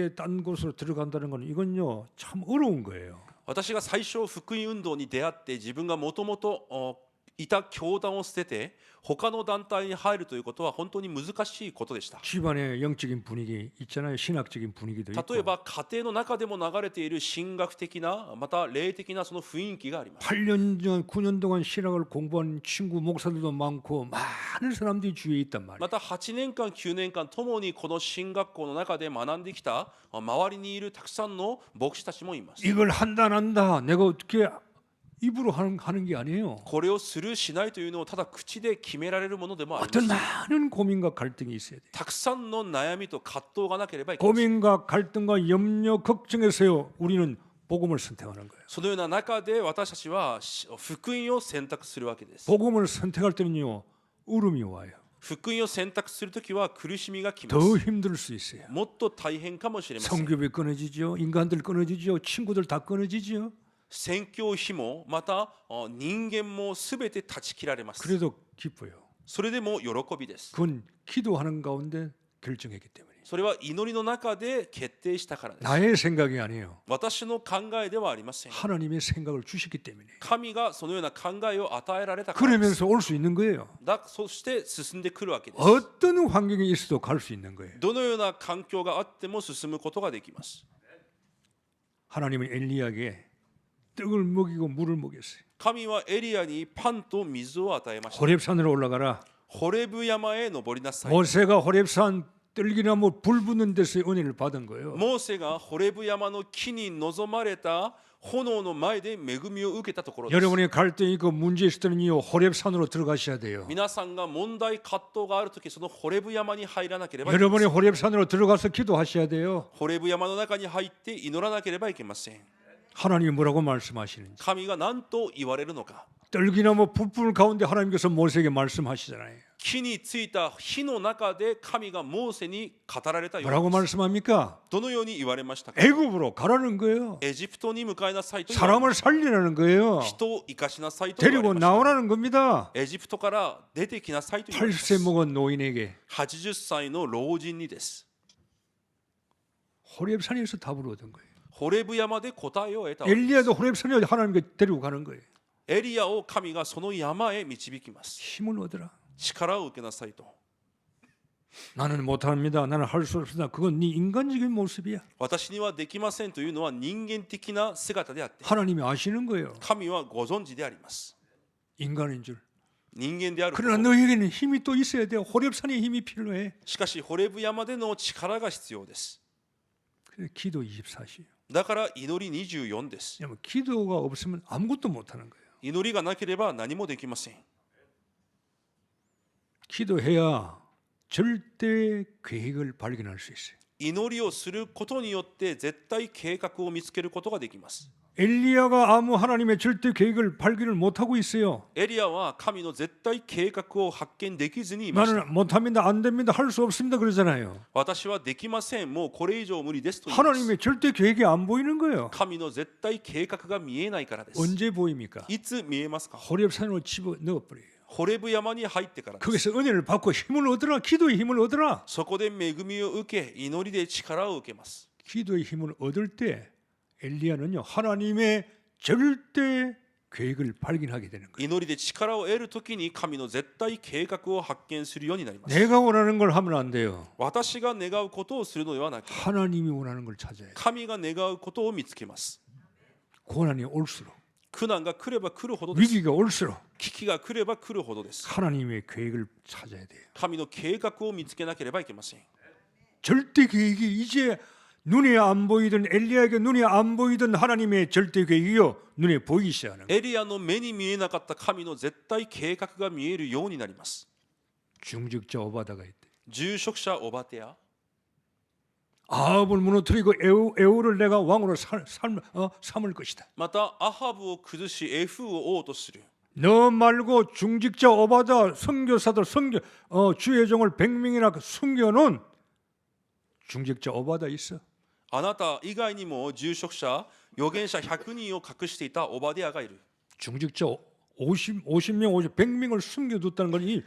곳으로 들어간다는 건 이건요 참 어려운 거예요. 私が最初福音運動に出会って自分がもともといた教団を捨てて他の団体に入るということは本当に難しいことでした。 집안에 영적인 분위기 있잖아요. 신학적인 분위기도 있고. 例えば家庭の中でも流れている神学的なまた霊的なその雰囲気があります。 8년 전 9년 동안 신학을 공부한 친구 목사들도 많고 많은 사람들이 주위에 있단 말이에요. また8年間9年間ともにこの神学校の中で学んできた周りにいるたくさんの牧師たちもいます。 이걸 한다 안 한다 내가 어떻게 입으로 하는 게 아니에요. これをするしないというのをただ口で決められるものでもあり 어떤 ます。 많은 고민과 갈등이 있어야 돼요. たくさんの悩みと葛藤がなければいけません。 고민과 갈등과 염려 걱정에서요 우리는 복음을 선택하는 거예요. そのような中で私たちは福音を選択するわけです。 복음을 선택할 때는요 울음이 와요. 福音を選択するときは苦しみが来ま 더 す。 힘들 수 있어요. もっと大変かもしれません。 성교비 끊어지죠. 인간들 끊어지죠. 친구들 다 끊어지죠. 宣教費もまた人間もすべて断ち切られます。 그래도 기뻐요. それでも喜びです。 그건 기도하는 가운데 결정했기 때문에. それは祈りの中で決定したからです。 나의 생각이 아니에요. 私の考えではありません。 하나님의 생각을 주셨기 때문에. 神がそのような考えを与えられたからです。 그러면서 올 수 있는 거예요. そして進んでくるわけです。 어떤 환경이 있어도 갈 수 있는 거예요. どのような環境があっても進むことができます。 하나님은 엘리야에게 떡을 먹이고 물을 먹였어요. 神はエリアにパンと水を与えました。 호렙산으로 올라가라. ホレブ山へ登りなさい。 모세가 호렙산 떨기나무 불 붙는 데서의 은혜를 받은 거예요. モーセがホレブ山の木に臨まれた炎の前で恵みを受けたところです。 여러분이 갈등이 있고 문제 있을 때는요 호렙산으로 들어가셔야 돼요. 皆さんが問題葛藤があるとき、そのホレブ山に入らなければいけません。 여러분이 호렙산으로 들어가서 기도하셔야 돼요. ホレブ山の中に入って祈らなければいけません。 하나님이 뭐라고 말씀하시는지. 神が何と言われるのか。 떨기나무 불불 가운데 하나님께서 모세에게 말씀하시잖아요. 木についた火の中で神がモーセに語られたよう 뭐라고 です。 말씀합니까? どのように言われましたか。 애굽으로 가라는 거예요. エジプトに向かいなさいと言われま 사람을 살리라는 거예요. した。人を生かしなさいと言わ 데리고 れました。 나오라는 겁니다. エジプトから出てきなさいと言われま 80세 す。 먹은 노인에게 80歳の老人にです。 호렙산에서 답을 얻은 거예요. ホレブ山で答えを得たわけです。 엘리야도 호렙산에 하나님께 데리고 가는 거예요. エリアを神がその山へ導きます。 힘을 얻으라. 力を受けなさいと。 나는 못합니다. 나는 할 수 없습니다. 그건 네 인간적인 모습이야. 私にはできませんというのは人間的な姿であって、 하나님이 아시는 거예요. 神はご存知であります。 인간인 줄. 人間であるこ 그러나 と。 너에게는 힘이 또 있어야 돼요. 호렙산의 힘이 필요해. しかしホレブ山での力が必要です。 그래서 기도 24시예요. だから祈り24です。 왜냐면 기도가 없으면 아무것도 못하는 거예요. 祈りがなければ何もできません。 기도해야 절대 계획을 발견할 수 있어요. 祈りをすることによって絶対計画を見つけることができます。 엘리야가 아무 하나님의 절대 계획을 발견을 못하고 있어요. エリアは神の絶対計画を発見できずにいました。 나는 못합니다. 안 됩니다. 할 수 없습니다. 그러잖아요. 私はできません。もうこれ以上無理ですと言います。 하나님의 절대 계획이 안 보이는 거예요. 神の絶対計画が見えないからです。 언제 보입니까? いつ見えますか。 호렙산으로 집어 넣어버려요. ホレブ山に入ってからです。 거기서 은혜를 받고 힘을 얻으라. 기도의 힘을 얻으라. そこで恵みを受け、祈りで力を受けます。 기도의 힘을 얻을 때 엘리야는요 하나님의 절대 계획을 발견하게 되는 거예요. 祈りで力を得るときに神の絶対計画を発見するようになります。 내가 원하는 걸 하면 안 돼요. 私が願うことをするのではなく、 하나님이 원하는 걸 찾아야 돼요. 神が願うことを見つけます。 고난이 올수록 苦難が来れば来るほどです。 위기가 올수록 危機が来れば来るほどです。 하나님의 계획을 찾아야 돼요. 神の計画を見つけなければいけません。 절대 계획이 이제 눈에 안 보이던 엘리야에게 눈에 안 보이던 하나님의 절대 계획이요 눈에 보이기 시작하는 거예요. エリアの目に見えなかった神の絶対計画が見えるようになります。 중직자 오바다가 있대. 住職者オバテヤ、 아합을 무너뜨리고 에우를 내가 왕으로 삼을 것이다. またアハブを崩しエフを王とする。 너 말고 중직자 오바다 선교사들 주의 종을 100명이나 숨겨놓은 중직자 오바다 있어. あなた以外にも住職者、預言者100人を隠していたオバデヤがいる。 중직자 50명, 100명을 숨겨뒀다는 건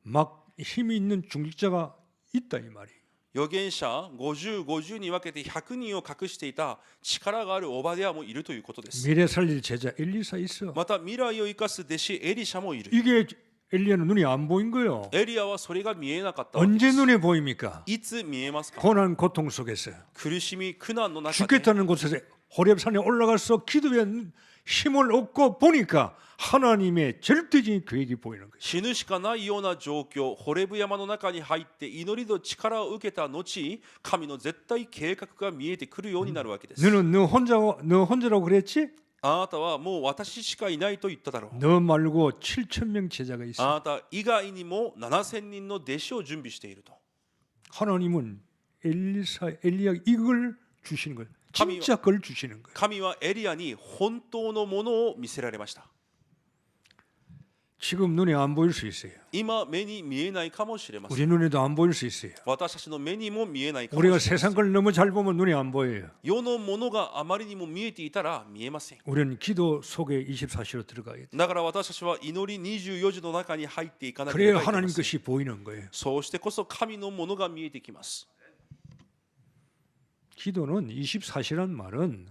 막 힘이 있는 중직자가 있다 이 말이. 預言者50に分けて100人を隠していた力があるオバデヤもいるということです。 미래 살릴 제자 엘리사 있어. また未来を生かす弟子エリシャもいる。 이게 엘리야는 눈이 안 보인 거예요. エリアはそれが見えなかったわけで 언제 す。 눈에 보입니까? いつ見えますか？ 고난 고통 속에서 苦しみ苦難の中で 죽겠다는 곳에서 호렙산에 올라가서 기도에 힘을 얻고 보니까 하나님의 절대적인 계획이 보이는 거예요. 死ぬしかないような状況、ホレブ山の中に入って祈りの力を受けた後、神の絶対計画が見えてくるようになるわけです。 너는 너 혼자라고 그랬지? あなたはもう私しかいないと言っただろう。 너 말고 7,000명 제자가 あ 있어. なた以外にも7000人の弟子を準備していると。 하나님은 엘리야 이걸 주시는 거예요. 진짜 그걸 주시는 거예요. 神はエリアに本当のものを見せられました。 지금 눈에 안 보일 수 있어요. 今目に見えないかもしれません。 우리 눈에도 안 보일 수 있어요. 私たちの目にも見えないかもし 우리가 れません。 세상 걸 너무 잘 보면 눈에 안 보여요. 世のものがあまりにも見えていたら見えません。 우리는 기도 속에 24시로 들어가야 돼요. だから私たちは祈り24時の中に入っていかなけれ 그래야 ばいけま 하나님 せん。 것이 보이는 거예요. そうしてこそ神のものが見えてきます。 기도는 24시란 말은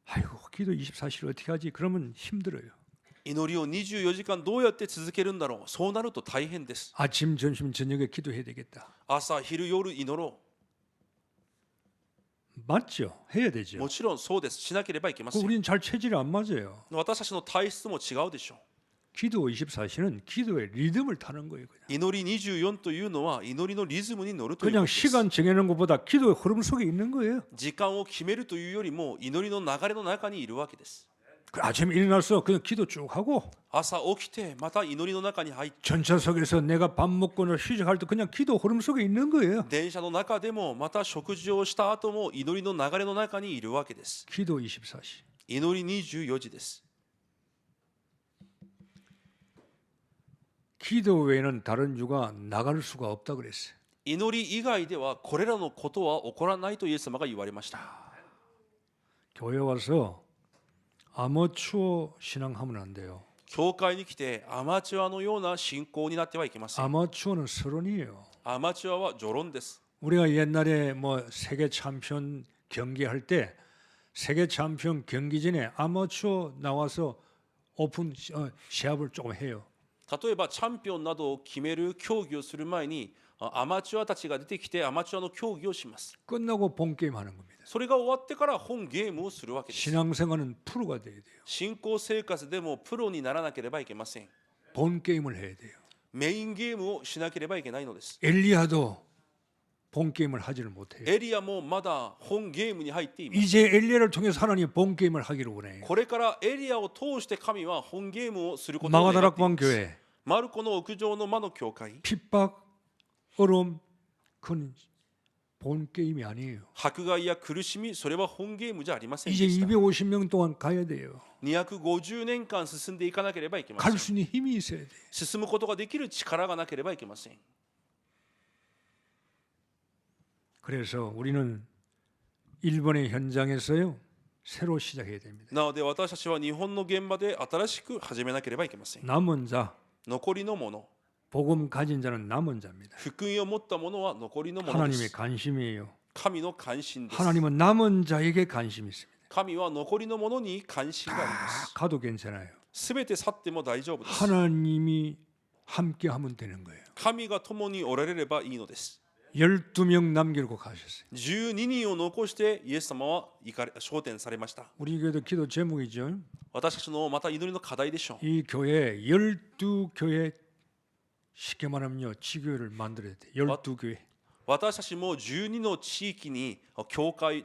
아이고 기도 24시를 어떻게 하지? 그러면 힘들어요. 祈りを24時間どうやって続けるんだろう。そうなると大変です。 아침, 점심, 저녁에 기도해야 되겠다. 朝、昼、夜祈ろ 맞죠? 해야 う。 되죠. もちろんそうです。しなければいけません。 우리는 잘 체질이 안 맞아요. 私たちの体質も違うでしょう。 기도 24시는 기도의 리듬을 타는 거예요. 그냥, 祈り24というのは祈りのリズムに乗るというこ 그냥 とです。 시간 정해놓은 것보다 기도의 흐름 속에 있는 거예요. 時間を決めるというよりも祈りの流れの中にいるわけです。 아침에 일어나서 그냥 기도 쭉 하고 朝起きてまた祈りの中に入って 전차석에서 내가 밥 먹고 시작할 때 그냥 기도 흐름 속에 있는 거예요. 電車の中でもまた食事をした後も祈りの流れの中にいるわけです。 기도 24시. 祈り24時です。 기도 외에는 다른 유가 나갈 수가 없다 그랬어요. 祈り以外ではこれらのことは起こらないとイエス様が言われました。 교회 와서 아마추어 신앙하면 안 돼요. 教会に来てアマチュアのような信仰になってはいけません。 아마추어는 서론이에요. アマチュアは序論です。 우리가 옛날에 뭐 세계 챔피언 경기할 때 세계 챔피언 경기 전에 아마추어 나와서 오픈 시합을 조금 해요. 例えばチャンピオンなどを決める競技をする前にアマチュアたちが出てきてアマチュアの競技をします。 끝나고 본 게임 하는 겁니다. それが終わってから本ゲームをするわけです。 신앙생활은 프로가 돼야 돼요. 信仰生活でもプロにならなければいけません。 본 게임을 해야 돼요. メインゲームをしなければいけないのです。 엘리야도 본 게임을 하지를 못해요. エリアもまだ本ゲームに入っています。 이제 엘리야를 통해서 하나님 본 게임을 하기를 원해요. これからエリアを通して神は本ゲームをすることを願ってい 마가다락방 ます。 교회 マルコの屋上の間の教会、 핍박, 어려움 그건 본 게임이 아니에요. 迫害や苦しみ、それは本ゲームじゃありませんで 이제 した。 250명 동안 가야 돼요. 250年間進んでいかなければいけません 갈 。수 있는 힘이 있어야 돼요. 進むことができる力がなければいけません。 그래서 우리는 일본의 현장에서요 새로 시작해야 됩니다. なので私たちは日本の現場で新しく始めなければいけません。 남은 자, 残りのもの、 복음 가진 자는 남은 자입니다. 福音を持ったものは残りのもので 하나님의 す。 관심이에요. 神の関心です。 하나님은 남은 자에게 관심이 있습니다. 神は残りのものに関心がありま 다 す。 가도 괜찮아요. すべて去っても大丈夫です。 하나님이 함께 하면 되는 거예요. 神が共におられればいいのです。 12명 남기고 가셨어요. 12人を残してイエス様は昇天されました。 우리 교회도 기도 제목이죠. 私たちのまた祈りの課題でしょう。 이 교회 12교회 쉽게 말하면요. 지교회를 만들어야 돼. 12교회. 私たちも12の地域に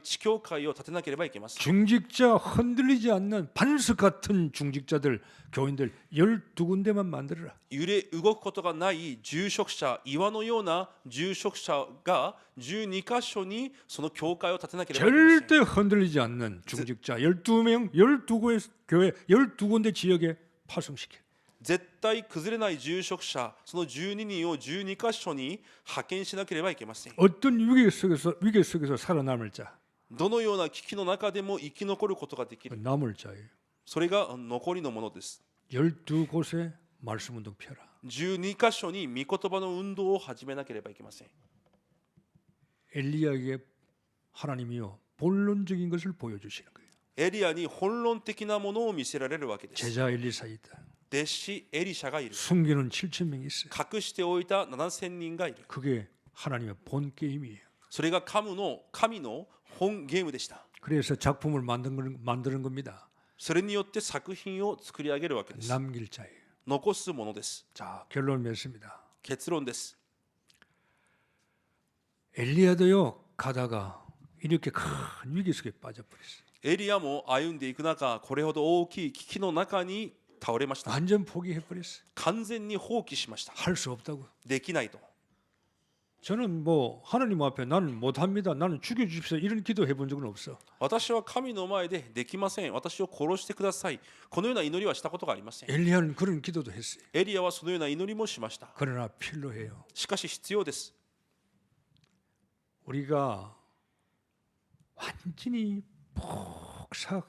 地教会を建てなければいけません。 중직자 흔들리지 않는 반석 같은 중직자들 교인들 12군데만 만들어라. 揺れ動くことがない住職者、岩のような住職者が12箇所にその教会を建てなければいけません。 절대 흔들리지 않는 중직자 12명 12교회 12군데 지역에 파송시켜. 絶対崩れない住職者、その12人を12箇所に派遣しなければいけません。 어떤 위기 속에서 살아남을 자. どのような危機の中でも生き残ることができる。 남을 자예요. それが残りのものです。 12곳에 말씀 운동 펴라. 12箇所に御言葉の運動を始めなければいけません。 엘리야에게 하나님이요 본론적인 것을 보여주시는 거예요. エリアに本論的なものを見せられるわけです。 제자 엘리사 있다. 弟子エリシャがいる。 숨기는 7,000명이 있어요. 隠しておいた7000人がいる。 그게 하나님의 본 게임이에요. それが神の本ゲームでした。 그래서 작품을 만드는 겁니다. それによって作品を作り上げるわけです。 남길 자예요. 残すものです。 자, 결론 맺습니다. 結論です。 엘리야도요 가다가 이렇게 큰 위기 속에 빠져버렸어요. エリアも歩んでいく中、これほど大きい危機の中に倒れました。 완전 포기해버렸어요. 完全に放棄しました。 할 수 없다고. できないと。 저는 뭐 하나님 앞에 나는 못합니다. 나는 죽여주십시오. 이런 기도해 본 적은 없어. 私は神の前でできません。私を殺してください。このような祈りはしたことがありません。 엘리야는 그런 기도도 했어요. エリアはそのような祈りもしました。 그러나 필요해요. しかし必要です。 우리가 완전히 폭삭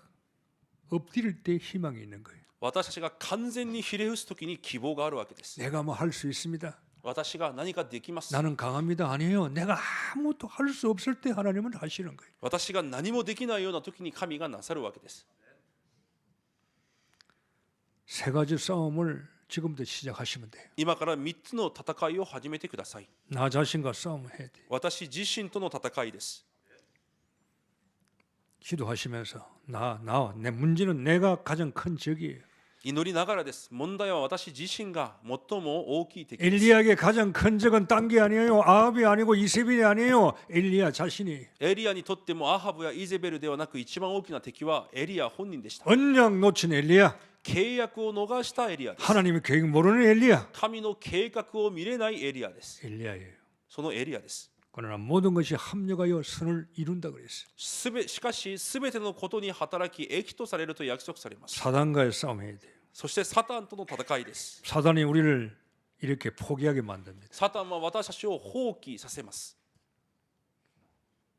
엎드릴 때 희망이 있는 거예요. 私たちが完全にひれ伏すときに希望があるわけです。 내가 뭐 할 수 있습니다. 私が何かできます。 나는 강합니다. 아니에요. 내가 아무것도 할 수 없을 때 하나님은 하시는 거예요. 私が何もできないようなときに神がなさるわけです。 세 가지 싸움을 지금부터 시작하시면 돼요. 今から3つの戦いを始めてください。 나 자신과 싸움을 해야 돼요. 私自身との戦いです。 기도하시면서 내 문제는 내가 가장 큰 적이에요. 祈りながらです。問題は私自身が最も大きい敵です。 엘리야에게 가장 큰 적은 딴 게 아니에요. 아합이 아니고 이세벨이 아니에요. 엘리야 자신이. エリアにとってもアハブやイゼベルではなく一番大きな敵はエリア本人でした。 언약 놓친 엘리야. 契約を逃したエリアです。 하나님의 계획 모르는 엘리야. 神の計画を見れないエリアです。 엘리야예요. そのエリアです。 그러나 모든 것이 합력하여 선을 이룬다 그랬어요. しかし全てのことに働き益とされると約束されます。 사단과의 싸움해야 돼요. そしてサタンとの戦いです。 사단이 우리를 이렇게 포기하게 만듭니다. サタンは私たちを放棄させます。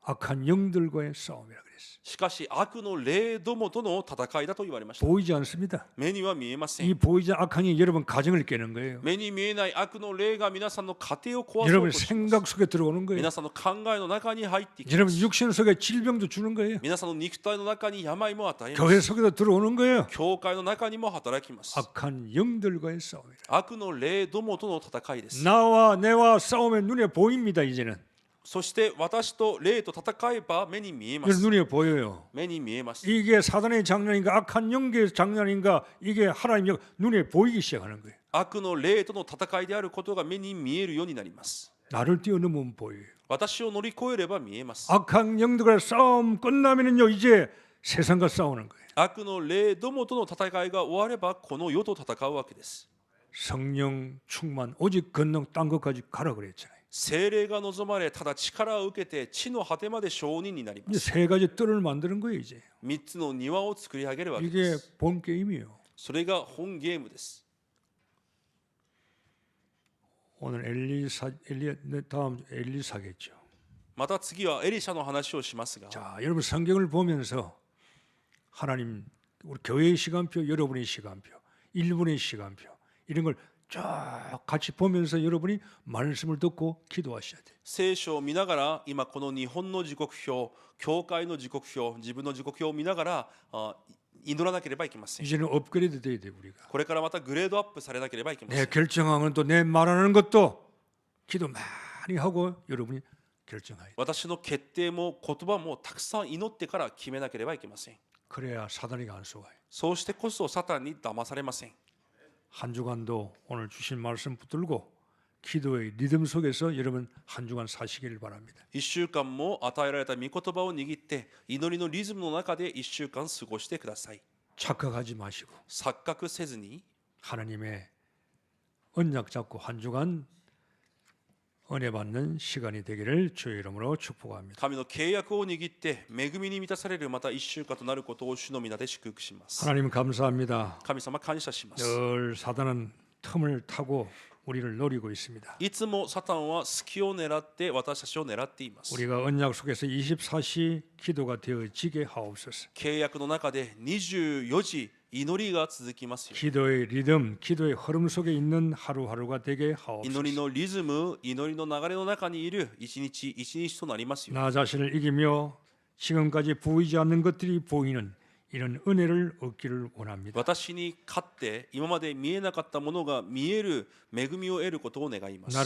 악한 영들과의 싸움이라 그랬어요. しかし悪の霊どもとの戦いだと言われました。 보이지 않습니다. 目には見えません。 이 보이지 않는 악한이 여러분 가정을 깨는 거예요. 目に見えない悪の霊が皆さんの家庭を壊そう 여러분 とします。 생각 속에 들어오는 거예요. 皆さんの考えの中に入ってきま 여러분 す。 육신 속에 질병도 주는 거예요. 皆さんの肉体の中に病も与えま 교회 す。 속에도 들어오는 거예요. 教会の中にも働きます。 악한 영들과의 싸움이라. 悪の霊どもとの戦いです。 나와 내와 싸움에 눈에 보입니다. 이제는 そして私と霊と戦えば目に見えま 이제 す。 눈에 보여요. 目に見えます。 이게 사단의 장난인가 악한 영계의 장난인가 이게 하나님의 눈에 보이기 시작하는 거예요. 悪の霊との戦いであることが目に見えるようになります。 나를 뛰어넘으면 보여요. 私を乗り越えれば見えます。 악한 영들과 싸움 끝나면은요 이제 세상과 싸우는 거예요. 悪の霊どもとの戦いが終わればこの世と戦うわけです。 성령 충만 오직 권능 딴 것까지 가라 그랬잖아요. 聖霊が望まれただ力を受けて地の果てまで証人になりま 이제 す。 세 가지 뜰을 만드는 거예요 이제. 3つの庭を作り上げるわけで 이게 す。 본 게임이에요. それが本ゲームです。 오늘 다음 엘리사겠죠. また次はエリシャの話をしますが、 자, 여러분 성경을 보면서 하나님 우리 교회의 시간표, 여러분의 시간표, 일본의 시간표 이런 걸 쭉 같이 보면서 여러분이 말씀을 듣고 기도하셔야 돼요. 聖書を見ながら今この日本の時刻表、教会の時刻表、自分の時刻表を見ながら祈らなければいけません。 이제는 업그레이드 돼야 돼 우리가. これからまたグレードアップされなければいけませ 내 ん。 결정하는 또 내 말하는 것도 기도 많이 하고 여러분이 결정하여 私の決定も言葉もたくさん祈ってから決めなければいけません。 그래야 사단에게 안 속아요. そうしてこそサタンに騙されません。 한 주간도 오늘 주신 말씀 붙들고 기도의 리듬 속에서 여러분 한 주간 사시기를 바랍니다. 1週間も与えられた御言葉を握って祈りのリズムの中で1週間過ごしてください。 착각하지 마시고 錯覚せずに 하나님의 언약 잡고 한 주간 은혜 받는 시간이 되기를 주의 이름으로 축복합니다. 神の契約を握って恵みに満たされるまた1週間となることを主の皆で祝福します。 하나님 감사합니다. 神様感謝します。 늘 사단은 틈을 타고 우리를 노리고 있습니다. いつもサタンは隙を狙って私たちを狙っています。 우리가 언약 속에서 24시 기도가 되어지게 하옵소서. 契約の中で24時祈りが続きますよ。 기도의 리듬, 기도의 흐름 속에 있는 하루하루가 되게 祈り 하옵소서. のリズム、祈りの流れの中にいる一日一日となりますよ。 나 자신을 이기며 지금까지 보이지 않는 것들이 보이는 이런 은혜를 얻기를 원합니다. 私に勝って今まで見えなかったものが見える恵みを得ることを願います。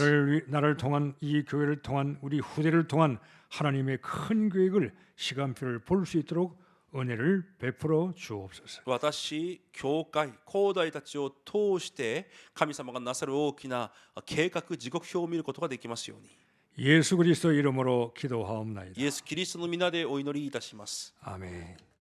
나를 통한 이 교회를 통한 우리 후대를 통한 하나님의 큰 계획을 시간표를 볼 수 있도록 은혜를 베풀어 주옵소서. 私、教会、後代たちを通して神様がなさる大きな計画、時刻表を見ることができますように。 예수 그리스도 이름으로 기도하옵나이다. イエス・キリストの皆でお祈りいたします。 아멘.